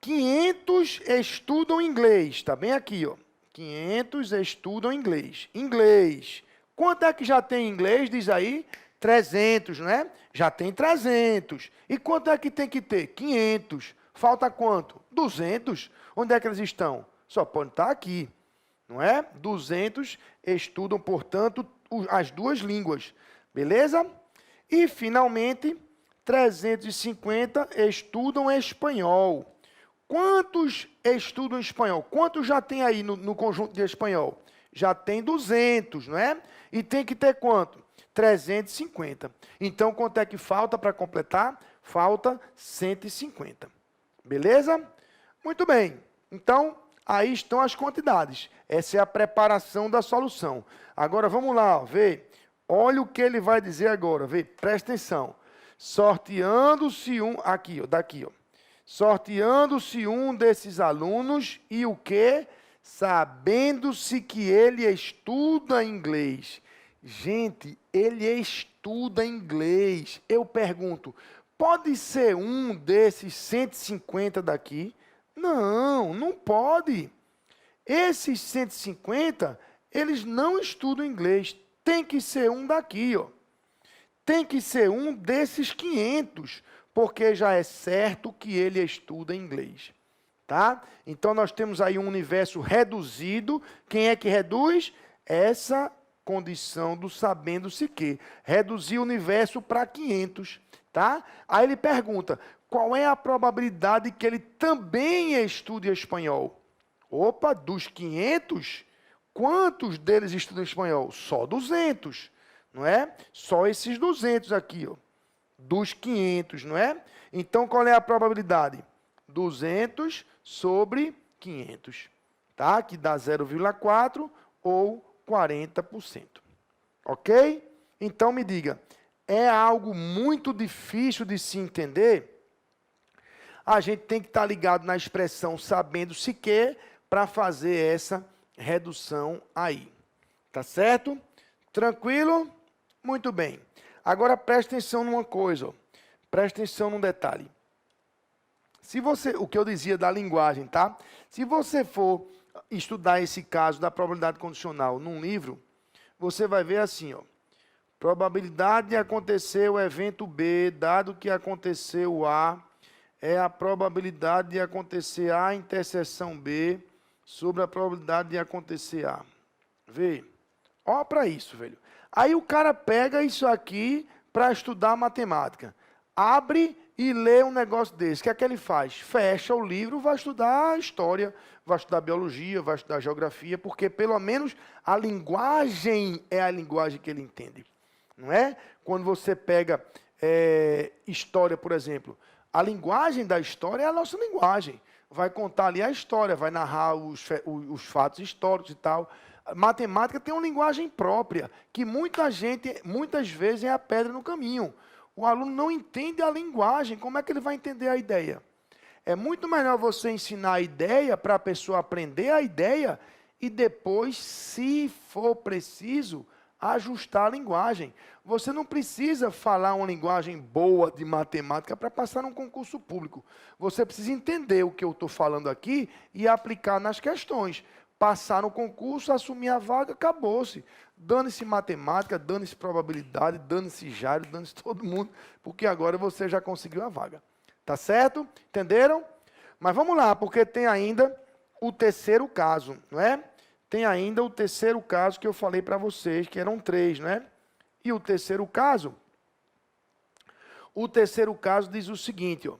500 estudam inglês. Está bem aqui, ó. 500 estudam inglês. Inglês. Quanto é que já tem em inglês? Diz aí. 300, não é? Já tem 300. E quanto é que tem que ter? 500. Falta quanto? 200. Onde é que eles estão? Só pode estar aqui. Não é? 200 estudam, portanto, as duas línguas. Beleza? E, finalmente, 350 estudam espanhol. Quantos estudam espanhol? Quantos já tem aí no conjunto de espanhol? Já tem 200, não é? E tem que ter quanto? 350. Então, quanto é que falta para completar? Falta 150. Beleza? Muito bem. Então, aí estão as quantidades. Essa é a preparação da solução. Agora, vamos lá, ó, ver. Olha o que ele vai dizer agora. Vê, presta atenção. Sorteando-se um... Aqui, ó, daqui, ó. Sorteando-se um desses alunos e o quê? Sabendo-se que ele estuda inglês. Gente, ele estuda inglês. Eu pergunto, pode ser um desses 150 daqui? Não, não pode. Esses 150, eles não estudam inglês. Tem que ser um daqui, ó. Tem que ser um desses 500, porque já é certo que ele estuda inglês. Tá? Então, nós temos aí um universo reduzido. Quem é que reduz? Essa condição do sabendo-se que. Reduzir o universo para 500. Tá? Aí ele pergunta, qual é a probabilidade que ele também estude espanhol? Opa, dos 500, quantos deles estudam espanhol? Só 200, não é? Só esses 200 aqui, ó. Dos 500, não é? Então, qual é a probabilidade? 200 sobre 500, tá? Que dá 0,4 ou 40%. Ok? Então, me diga, é algo muito difícil de se entender? A gente tem que estar ligado na expressão sabendo-se que para fazer essa redução aí. Tá certo? Tranquilo? Muito bem. Agora, preste atenção numa coisa. Ó. Preste atenção num detalhe. Se você, o que eu dizia da linguagem, tá? Se você for estudar esse caso da probabilidade condicional num livro, você vai ver assim, ó. Probabilidade de acontecer o evento B, dado que aconteceu A, é a probabilidade de acontecer A interseção B sobre a probabilidade de acontecer A. Vê? Olha para isso, velho. Aí o cara pega isso aqui para estudar matemática. Abre e lê um negócio desse. O que é que ele faz? Fecha o livro, vai estudar história, vai estudar biologia, vai estudar geografia, porque pelo menos a linguagem é a linguagem que ele entende. Não é? Quando você pega história, por exemplo, a linguagem da história é a nossa linguagem. Vai contar ali a história, vai narrar os fatos históricos e tal. A matemática tem uma linguagem própria, que muitas vezes é a pedra no caminho. O aluno não entende a linguagem, como é que ele vai entender a ideia? É muito melhor você ensinar a ideia para a pessoa aprender a ideia e depois, se for preciso, ajustar a linguagem. Você não precisa falar uma linguagem boa de matemática para passar num concurso público. Você precisa entender o que eu estou falando aqui e aplicar nas questões. Passar no concurso, assumir a vaga, acabou-se. Dane-se matemática, dane-se probabilidade, dane-se Jairo, dane-se todo mundo, porque agora você já conseguiu a vaga. Tá certo? Entenderam? Mas vamos lá, porque tem ainda o terceiro caso, não é? Tem ainda o terceiro caso que eu falei para vocês, que eram 3, não é? E o terceiro caso diz o seguinte, ó,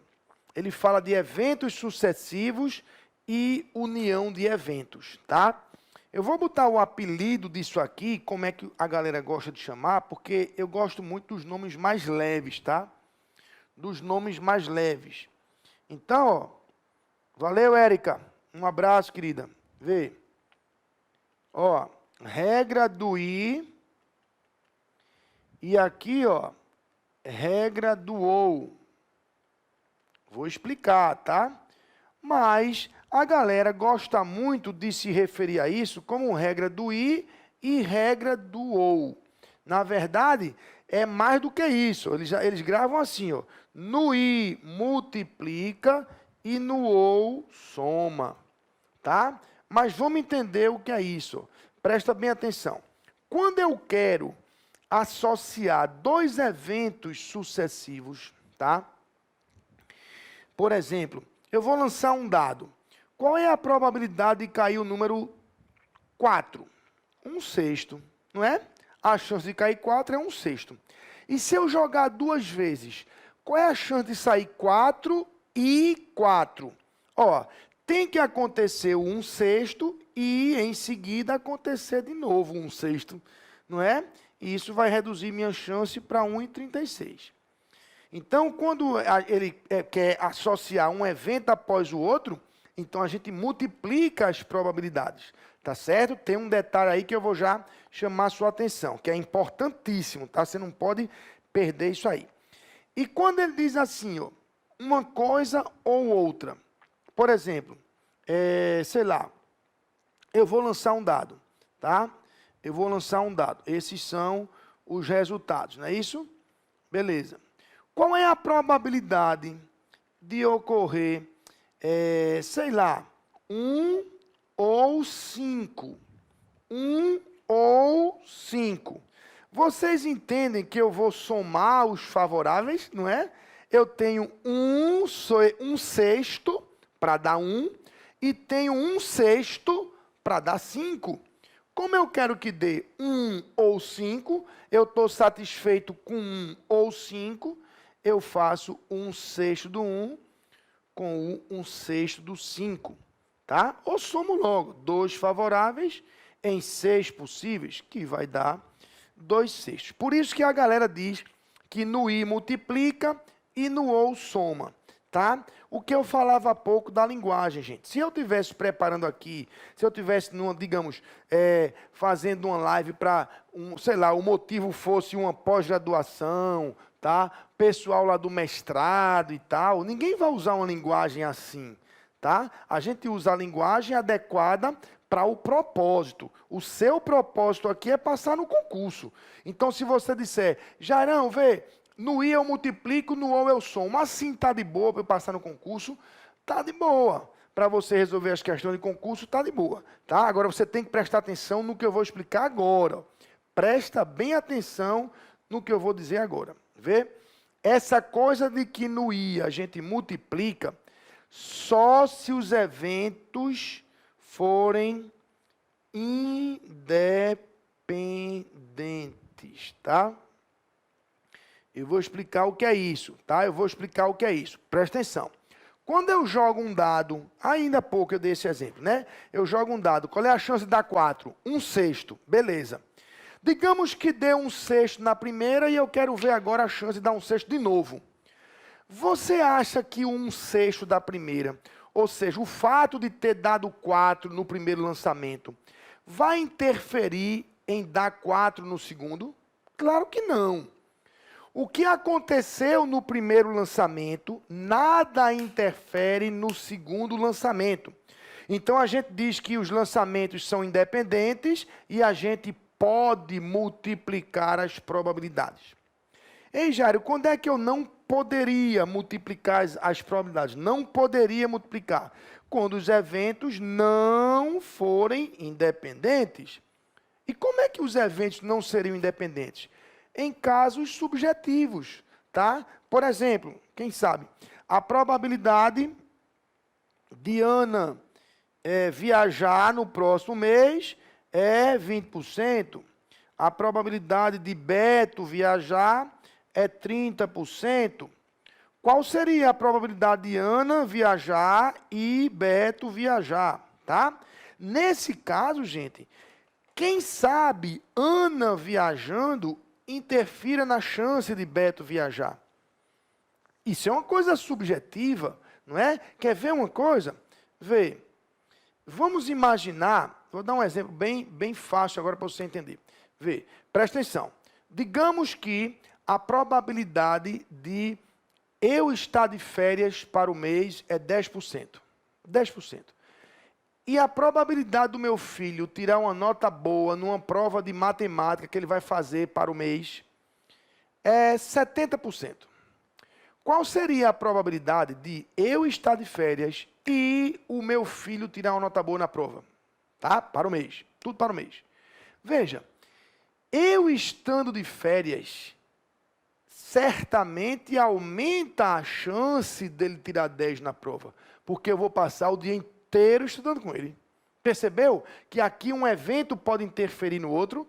ele fala de eventos sucessivos e união de eventos, tá? Eu vou botar o apelido disso aqui, como é que a galera gosta de chamar, porque eu gosto muito dos nomes mais leves, tá? Dos nomes mais leves. Então, ó, valeu, Érica. Um abraço, querida. Vê. Ó, regra do I. E aqui, ó, regra do OU. Vou explicar, tá? Mas a galera gosta muito de se referir a isso como regra do I e regra do OU. Na verdade, é mais do que isso. Eles gravam assim, ó. No I multiplica e no OU soma, tá? Mas vamos entender o que é isso. Presta bem atenção. Quando eu quero associar dois eventos sucessivos, tá? Por exemplo, eu vou lançar um dado. Qual é a probabilidade de cair o número 4? 1/6, não é? A chance de cair 4 é 1/6. E se eu jogar duas vezes, qual é a chance de sair 4 e 4? Ó, tem que acontecer o 1/6 e em seguida acontecer de novo 1/6, não é? E isso vai reduzir minha chance para 1/36. Então, quando ele quer associar um evento após o outro, então a gente multiplica as probabilidades, tá certo? Tem um detalhe aí que eu vou já chamar a sua atenção, que é importantíssimo, tá? Você não pode perder isso aí. E quando ele diz assim, ó, uma coisa ou outra, por exemplo, sei lá, eu vou lançar um dado, tá? Eu vou lançar um dado. Esses são os resultados, não é isso? Beleza. Qual é a probabilidade de ocorrer, sei lá, 1 ou 5? 1 ou 5. Vocês entendem que eu vou somar os favoráveis, não é? Eu tenho 1/6 para dar 1 e tenho 1/6 para dar 5. Como eu quero que dê 1 ou 5, eu estou satisfeito com 1 ou 5, eu faço 1/6 do 1 com o 1/6 do 5, tá? Ou somo logo 2 favoráveis em 6 possíveis, que vai dar 2/6. Por isso que a galera diz que no I multiplica e no OU soma, tá? O que eu falava há pouco da linguagem, gente. Se eu estivesse preparando aqui, se eu estivesse, digamos, fazendo uma live para, sei lá, o motivo fosse uma pós-graduação, tá? Pessoal lá do mestrado e tal, ninguém vai usar uma linguagem assim, tá? A gente usa a linguagem adequada para o propósito. O seu propósito aqui é passar no concurso. Então, se você disser, Jairão, vê, no I eu multiplico, no OU eu somo, assim tá de boa para eu passar no concurso, tá de boa. Para você resolver as questões de concurso, tá de boa, tá? Agora você tem que prestar atenção no que eu vou explicar agora. Presta bem atenção no que eu vou dizer agora. Vê? Essa coisa de que no I a gente multiplica só se os eventos forem independentes, tá? Eu vou explicar o que é isso, tá? Eu vou explicar o que é isso. Presta atenção. Quando eu jogo um dado, ainda há pouco eu dei esse exemplo, né? Eu jogo um dado, qual é a chance de dar 4? 1/6, beleza. Digamos que dê 1/6 na primeira e eu quero ver agora a chance de dar 1/6 de novo. Você acha que o 1/6 da primeira, ou seja, o fato de ter dado 4 no primeiro lançamento, vai interferir em dar 4 no segundo? Claro que não. O que aconteceu no primeiro lançamento, nada interfere no segundo lançamento. Então, a gente diz que os lançamentos são independentes e a gente pode multiplicar as probabilidades. Ei, Jairo, quando é que eu não poderia multiplicar as probabilidades? Não poderia multiplicar. Quando os eventos não forem independentes. E como é que os eventos não seriam independentes? Em casos subjetivos, tá? Por exemplo, quem sabe, a probabilidade de Ana viajar no próximo mês é 20%. a probabilidade de Beto viajar é 30%. Qual seria a probabilidade de Ana viajar e Beto viajar, tá? Nesse caso, gente, quem sabe Ana viajando interfira na chance de Beto viajar. Isso é uma coisa subjetiva, não é? Quer ver uma coisa? Vê. Vamos imaginar, vou dar um exemplo bem fácil agora para você entender. Vê, presta atenção. Digamos que a probabilidade de eu estar de férias para o mês é 10%. 10%. E a probabilidade do meu filho tirar uma nota boa numa prova de matemática que ele vai fazer para o mês é 70%. Qual seria a probabilidade de eu estar de férias e o meu filho tirar uma nota boa na prova? Tá? Para o mês. Tudo para o mês. Veja, eu estando de férias, certamente aumenta a chance dele tirar 10 na prova, porque eu vou passar o dia inteiro estudando com ele. Percebeu que aqui um evento pode interferir no outro?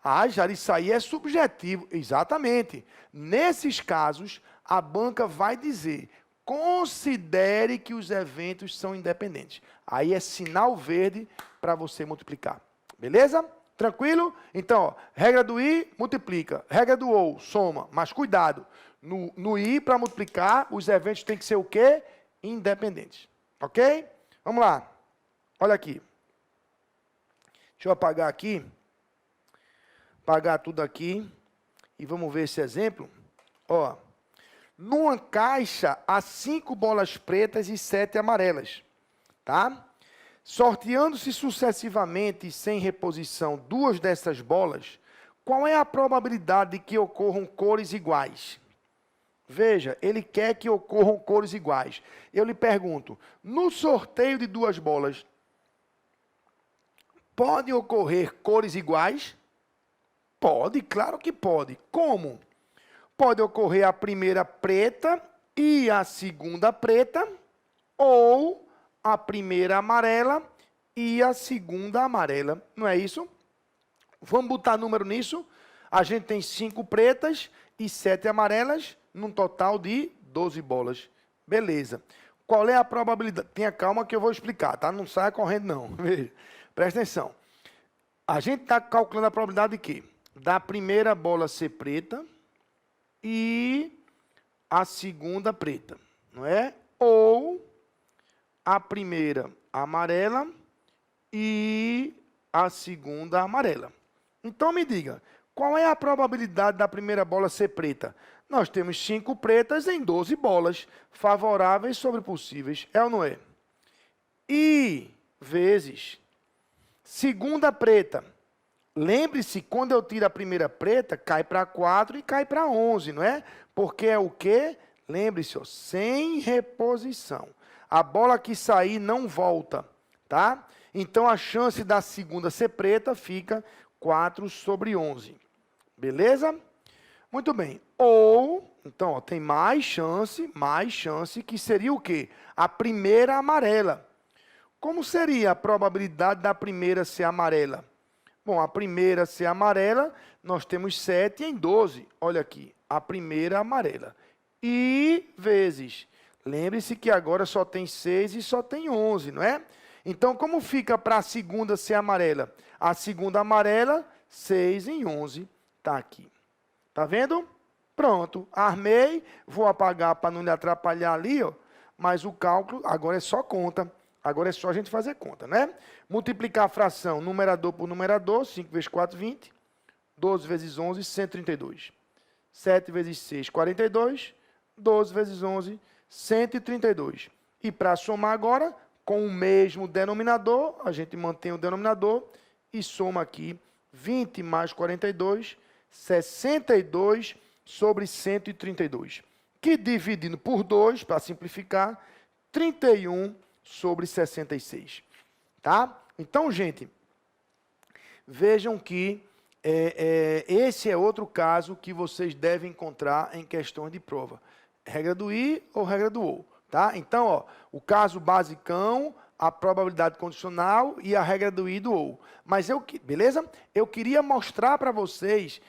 Ah, Jari, isso aí é subjetivo. Exatamente. Nesses casos, a banca vai dizer, considere que os eventos são independentes. Aí é sinal verde para você multiplicar. Beleza? Tranquilo? Então, ó, regra do I, multiplica. Regra do OU, soma. Mas cuidado, no I, para multiplicar, os eventos têm que ser o quê? Independentes. Ok? Vamos lá. Olha aqui. Deixa eu apagar aqui. Apagar tudo aqui. E vamos ver esse exemplo. Ó. Numa caixa, há 5 bolas pretas e 7 amarelas. Tá? Sorteando-se sucessivamente e sem reposição 2 dessas bolas, qual é a probabilidade de que ocorram cores iguais? Veja, ele quer que ocorram cores iguais. Eu lhe pergunto, no sorteio de 2 bolas, pode ocorrer cores iguais? Pode, claro que pode. Como? Pode ocorrer a primeira preta e a segunda preta, ou a primeira amarela e a segunda amarela. Não é isso? Vamos botar número nisso? A gente tem 5 pretas e 7 amarelas, num total de 12 bolas. Beleza. Qual é a probabilidade? Tenha calma que eu vou explicar, tá? Não saia correndo, não. Veja. Presta atenção. A gente está calculando a probabilidade de quê? Da primeira bola ser preta e a segunda preta, não é? Ou a primeira amarela e a segunda amarela. Então me diga, qual é a probabilidade da primeira bola ser preta? Nós temos 5 pretas em 12 bolas, favoráveis sobre possíveis, é ou não é? I vezes segunda preta. Lembre-se, quando eu tiro a primeira preta, cai para 4 e cai para 11, não é? Porque é o quê? Lembre-se, sem reposição. A bola que sair não volta, tá? Então, a chance da segunda ser preta fica 4 sobre 11. Beleza? Muito bem. Ou, então, ó, tem mais chance, que seria o quê? A primeira amarela. Como seria a probabilidade da primeira ser amarela? Bom, a primeira ser amarela, nós temos 7 em 12. Olha aqui, a primeira amarela. I vezes. Lembre-se que agora só tem 6 e só tem 11, não é? Então, como fica para a segunda ser amarela? A segunda amarela, 6 em 11, está aqui. Tá vendo? Pronto, armei, vou apagar para não lhe atrapalhar ali, ó, mas o cálculo agora é só conta. Agora é só a gente fazer conta, né? Multiplicar a fração numerador por numerador, 5 vezes 4, 20. 12 vezes 11, 132. 7 vezes 6, 42. 12 vezes 11, 132. E para somar agora, com o mesmo denominador, a gente mantém o denominador e soma aqui 20 mais 42, 62 sobre 132. Que dividindo por 2, para simplificar, 31 sobre 66. Tá? Então, gente, vejam que esse é outro caso que vocês devem encontrar em questões de prova. Regra do I ou regra do OU. Tá? Então, ó, o caso basicão, a probabilidade condicional e a regra do e e do ou. Mas beleza? Eu queria mostrar para vocês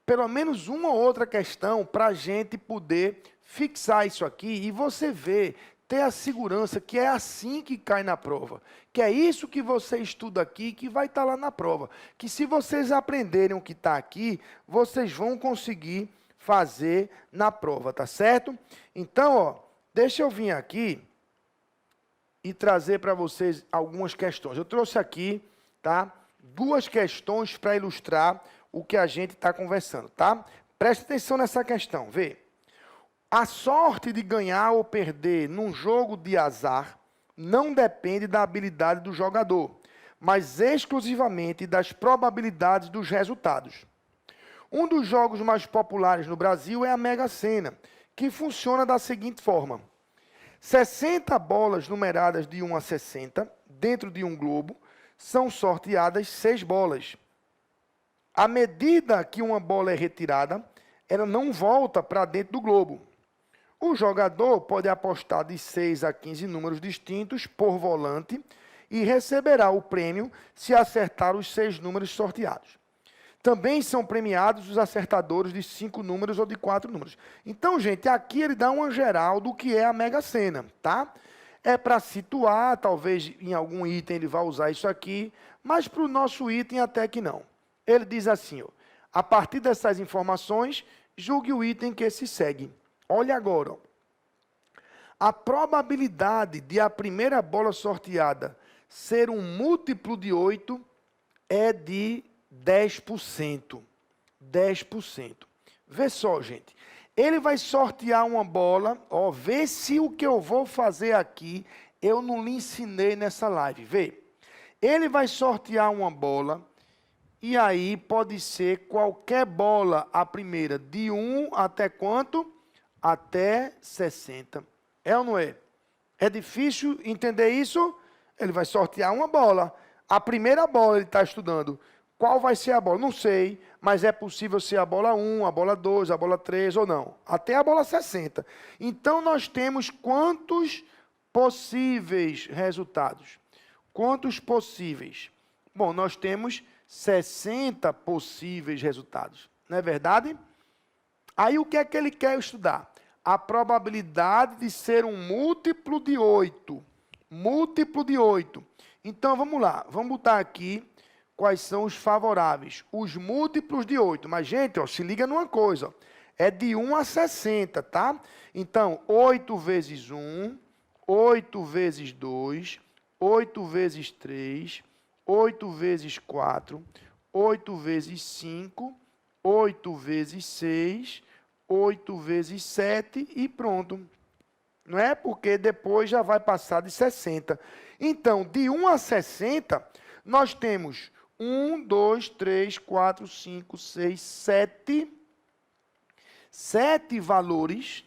pelo menos uma ou outra questão para a gente poder fixar isso aqui e você ver, ter a segurança que é assim que cai na prova. Que é isso que você estuda aqui que vai estar lá na prova. Que se vocês aprenderem o que está aqui, vocês vão conseguir fazer na prova, tá certo? Então, ó, deixa eu vir aqui e trazer para vocês algumas questões. Eu trouxe aqui, tá, 2 questões para ilustrar o que a gente está conversando, tá? Preste atenção nessa questão, vê. A sorte de ganhar ou perder num jogo de azar não depende da habilidade do jogador, mas exclusivamente das probabilidades dos resultados. Um dos jogos mais populares no Brasil é a Mega Sena, que funciona da seguinte forma. 60 bolas numeradas de 1 a 60, dentro de um globo, são sorteadas 6 bolas. À medida que uma bola é retirada, ela não volta para dentro do globo. O jogador pode apostar de 6 a 15 números distintos por volante e receberá o prêmio se acertar os 6 números sorteados. Também são premiados os acertadores de 5 números ou de 4 números. Então, gente, aqui ele dá uma geral do que é a Mega Sena, tá? É para situar, talvez em algum item ele vá usar isso aqui, mas para o nosso item até que não. Ele diz assim, ó, a partir dessas informações, julgue o item que se segue. Olha agora, ó. A probabilidade de a primeira bola sorteada ser um múltiplo de 8 é de 10%. 10%. Vê só, gente. Ele vai sortear uma bola, ó, vê se o que eu vou fazer aqui eu não lhe ensinei nessa live, vê. Ele vai sortear uma bola e aí pode ser qualquer bola, a primeira, de 1 até quanto? Até 60. É ou não é? É difícil entender isso? Ele vai sortear uma bola. A primeira bola ele está estudando. Qual vai ser a bola? Não sei, mas é possível ser a bola 1, a bola 2, a bola 3 ou não. Até a bola 60. Então, nós temos quantos possíveis resultados? Quantos possíveis? Bom, nós temos 60 possíveis resultados. Não é verdade? Aí, o que é que ele quer estudar? A probabilidade de ser um múltiplo de 8. Múltiplo de 8. Então, vamos lá. Vamos botar aqui quais são os favoráveis. Os múltiplos de 8. Mas, gente, ó, se liga numa coisa. Ó. É de 1 a 60, tá? Então, 8 vezes 1, 8 vezes 2, 8 vezes 3, 8 vezes 4, 8 vezes 5, 8 vezes 6, 8 vezes 7 e pronto. Não é? Porque depois já vai passar de 60. Então, de 1 a 60, nós temos 1, 2, 3, 4, 5, 6, 7. 7 valores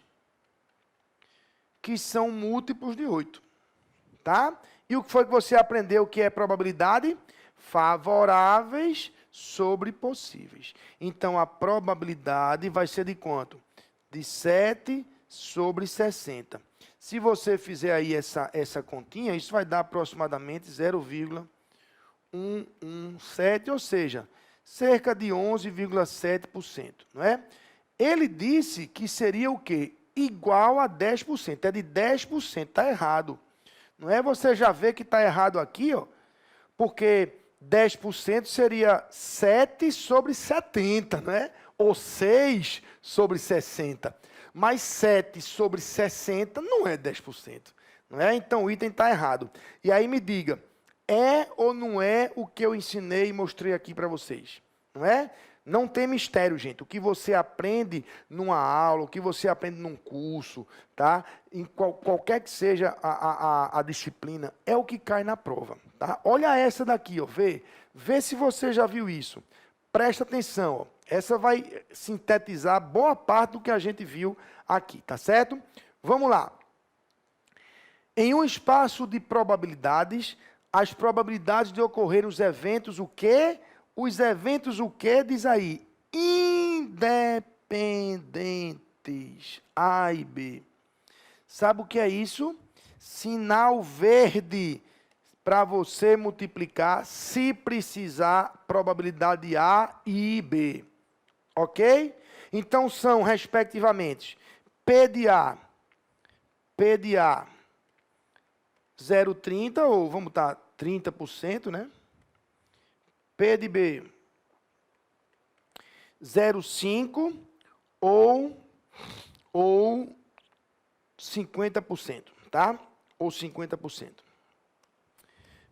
que são múltiplos de 8. Tá? E o que foi que você aprendeu que é probabilidade? Favoráveis sobre possíveis. Então, a probabilidade vai ser de quanto? De 7 sobre 60. Se você fizer aí essa continha, isso vai dar aproximadamente 0,117, ou seja, cerca de 11,7%, não é? Ele disse que seria o quê? Igual a 10%, é de 10%, está errado. Não é? Você já vê que está errado aqui, ó, porque 10% seria 7 sobre 70, não é? Ou 6 sobre 60. Mas 7 sobre 60 não é 10%. Não é? Então o item está errado. E aí me diga, é ou não é o que eu ensinei e mostrei aqui para vocês? Não é? Não tem mistério, gente. O que você aprende numa aula, o que você aprende num curso, tá? Em qualquer que seja a disciplina, é o que cai na prova. Tá? Olha essa daqui, ó, vê se você já viu isso. Presta atenção, ó. Essa vai sintetizar boa parte do que a gente viu aqui, tá certo? Vamos lá. Em um espaço de probabilidades, as probabilidades de ocorrer os eventos, o quê? Os eventos, o quê? Diz aí. Independentes. A e B. Sabe o que é isso? Sinal verde para você multiplicar, se precisar, probabilidade A e B. Ok? Então, são, respectivamente, P de A 0,30, ou vamos botar 30%, né? P de B 0,5 ou 50%, tá? Ou 50%.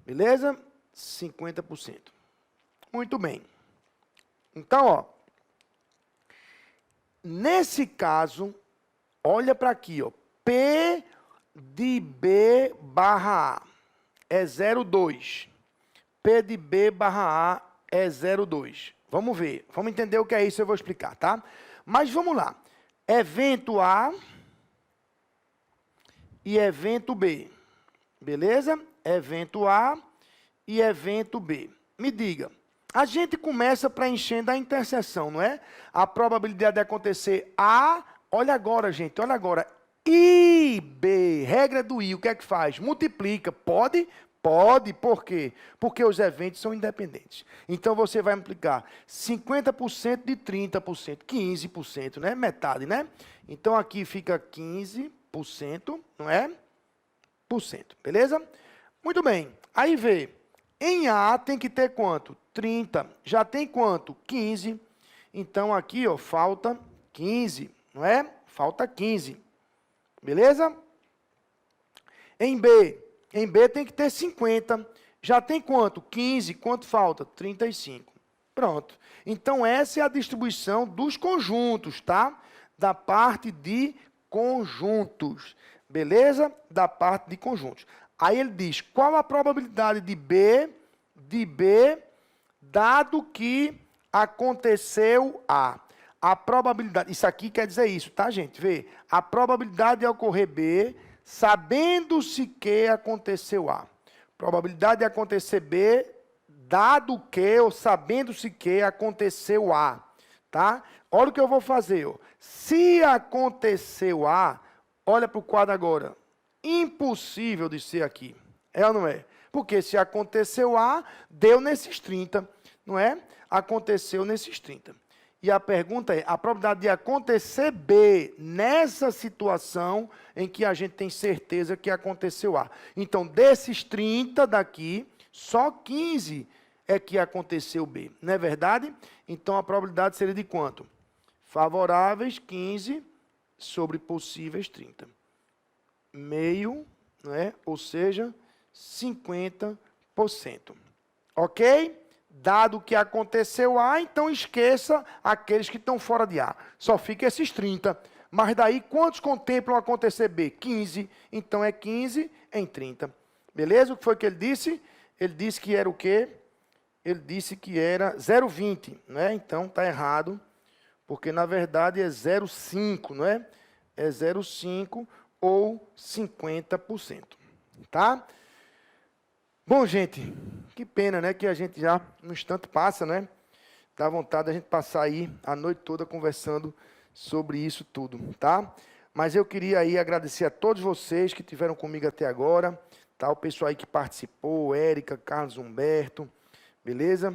Beleza? 50%. Muito bem. Então, ó, nesse caso, olha para aqui, ó, P de B barra A é 0,2. P de B barra A é 0,2. Vamos ver, vamos entender o que é isso, eu vou explicar, tá? Mas vamos lá. Evento A e evento B. Beleza? Evento A e evento B. Me diga, a gente começa preenchendo a interseção, não é? A probabilidade de acontecer A, olha agora, gente, olha agora, I, B, regra do I, o que é que faz? Multiplica, pode? Pode, por quê? Porque os eventos são independentes. Então, você vai multiplicar 50% de 30%, 15%, né? Metade, né? Então, aqui fica 15%, não é? Beleza? Muito bem. Aí, vê. Em A tem que ter quanto? 30. Já tem quanto? 15. Então, aqui, ó, falta 15, não é? Falta 15. Beleza? Em B tem que ter 50. Já tem quanto? 15. Quanto falta? 35. Pronto. Então, essa é a distribuição dos conjuntos, tá? Da parte de conjuntos. Beleza? Da parte de conjuntos. Aí ele diz, qual a probabilidade de B, dado que aconteceu A? A probabilidade, isso aqui quer dizer isso, tá, gente? Vê, a probabilidade de ocorrer B, sabendo-se que aconteceu A. Probabilidade de acontecer B, dado que, ou sabendo-se que aconteceu A, tá? Olha o que eu vou fazer, ó. Se aconteceu A, olha para o quadro agora. Impossível de ser aqui. É ou não é? Porque se aconteceu A, deu nesses 30, não é? Aconteceu nesses 30. E a pergunta é, a probabilidade de acontecer B nessa situação em que a gente tem certeza que aconteceu A. Então, desses 30 daqui, só 15 é que aconteceu B. Não é verdade? Então, a probabilidade seria de quanto? Favoráveis, 15 sobre possíveis, 30. Meio, não é? Ou seja, 50%. Ok? Dado que aconteceu A, então esqueça aqueles que estão fora de A. Só fica esses 30. Mas daí, quantos contemplam acontecer B? 15. Então, é 15 em 30. Beleza? O que foi que ele disse? Ele disse que era o quê? Ele disse que era 0,20, né? Então, está errado, porque, na verdade, é 0,5, não é? É 0,5 ou 50%, tá? Bom, gente, que pena, né, que a gente já, no instante, passa, né? Dá vontade da gente passar aí a noite toda conversando sobre isso tudo, tá? Mas eu queria aí agradecer a todos vocês que estiveram comigo até agora, tá? O pessoal aí que participou, Érica, Carlos Humberto, beleza?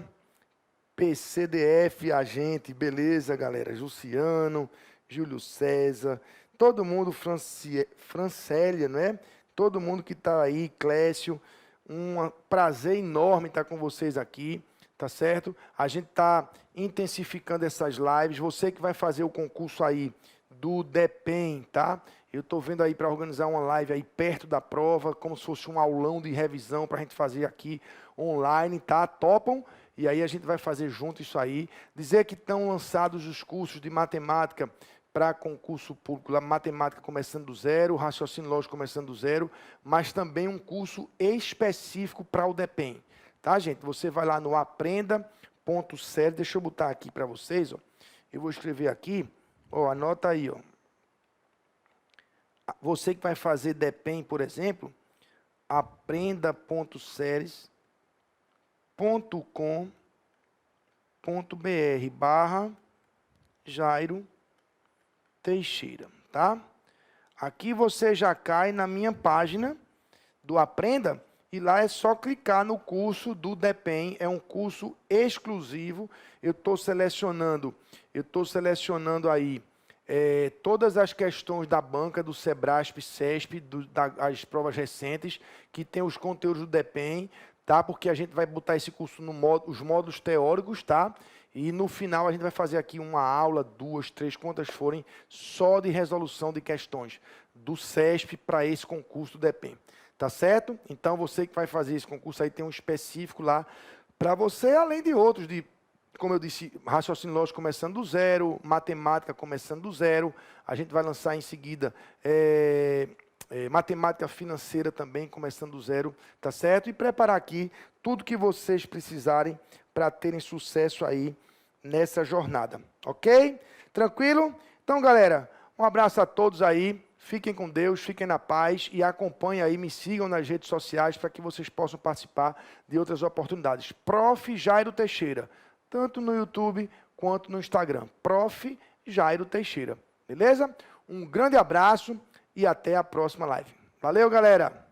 PCDF, a gente, beleza, galera? Juciano, Júlio César, todo mundo, Francélia, não é? Todo mundo que está aí, Clécio, um prazer enorme estar com vocês aqui, tá certo? A gente está intensificando essas lives, você que vai fazer o concurso aí do DEPEN, tá? Eu estou vendo aí para organizar uma live aí perto da prova, como se fosse um aulão de revisão para a gente fazer aqui online, tá? Topam? E aí a gente vai fazer junto isso aí. Dizer que estão lançados os cursos de matemática para concurso público, matemática começando do zero, raciocínio lógico começando do zero, mas também um curso específico para o DEPEN. Tá, gente? Você vai lá no aprenda.sério, deixa eu botar aqui para vocês, ó. Eu vou escrever aqui, ó, anota aí, ó. Você que vai fazer DEPEN, por exemplo, aprenda.series.com.br/Jairo Teixeira, tá? Aqui você já cai na minha página do Aprenda e lá é só clicar no curso do DEPEN, é um curso exclusivo. Eu estou selecionando aí todas as questões da banca, do Sebrasp, CESP, as provas recentes, que tem os conteúdos do DEPEN, tá? Porque a gente vai botar esse curso no os módulos teóricos, tá? E no final a gente vai fazer aqui uma aula, 2, 3, quantas forem, só de resolução de questões do CESP para esse concurso do DEPEN. Tá certo? Então, você que vai fazer esse concurso aí tem um específico lá para você, além de outros, como eu disse, raciocínio lógico começando do zero, matemática começando do zero. A gente vai lançar em seguida matemática financeira também, começando do zero, tá certo? E preparar aqui tudo que vocês precisarem para terem sucesso aí nessa jornada, ok? Tranquilo? Então, galera, um abraço a todos aí. Fiquem com Deus, fiquem na paz e acompanhem aí, me sigam nas redes sociais para que vocês possam participar de outras oportunidades. Prof. Jairo Teixeira, tanto no YouTube quanto no Instagram. Prof. Jairo Teixeira, beleza? Um grande abraço e até a próxima live. Valeu, galera!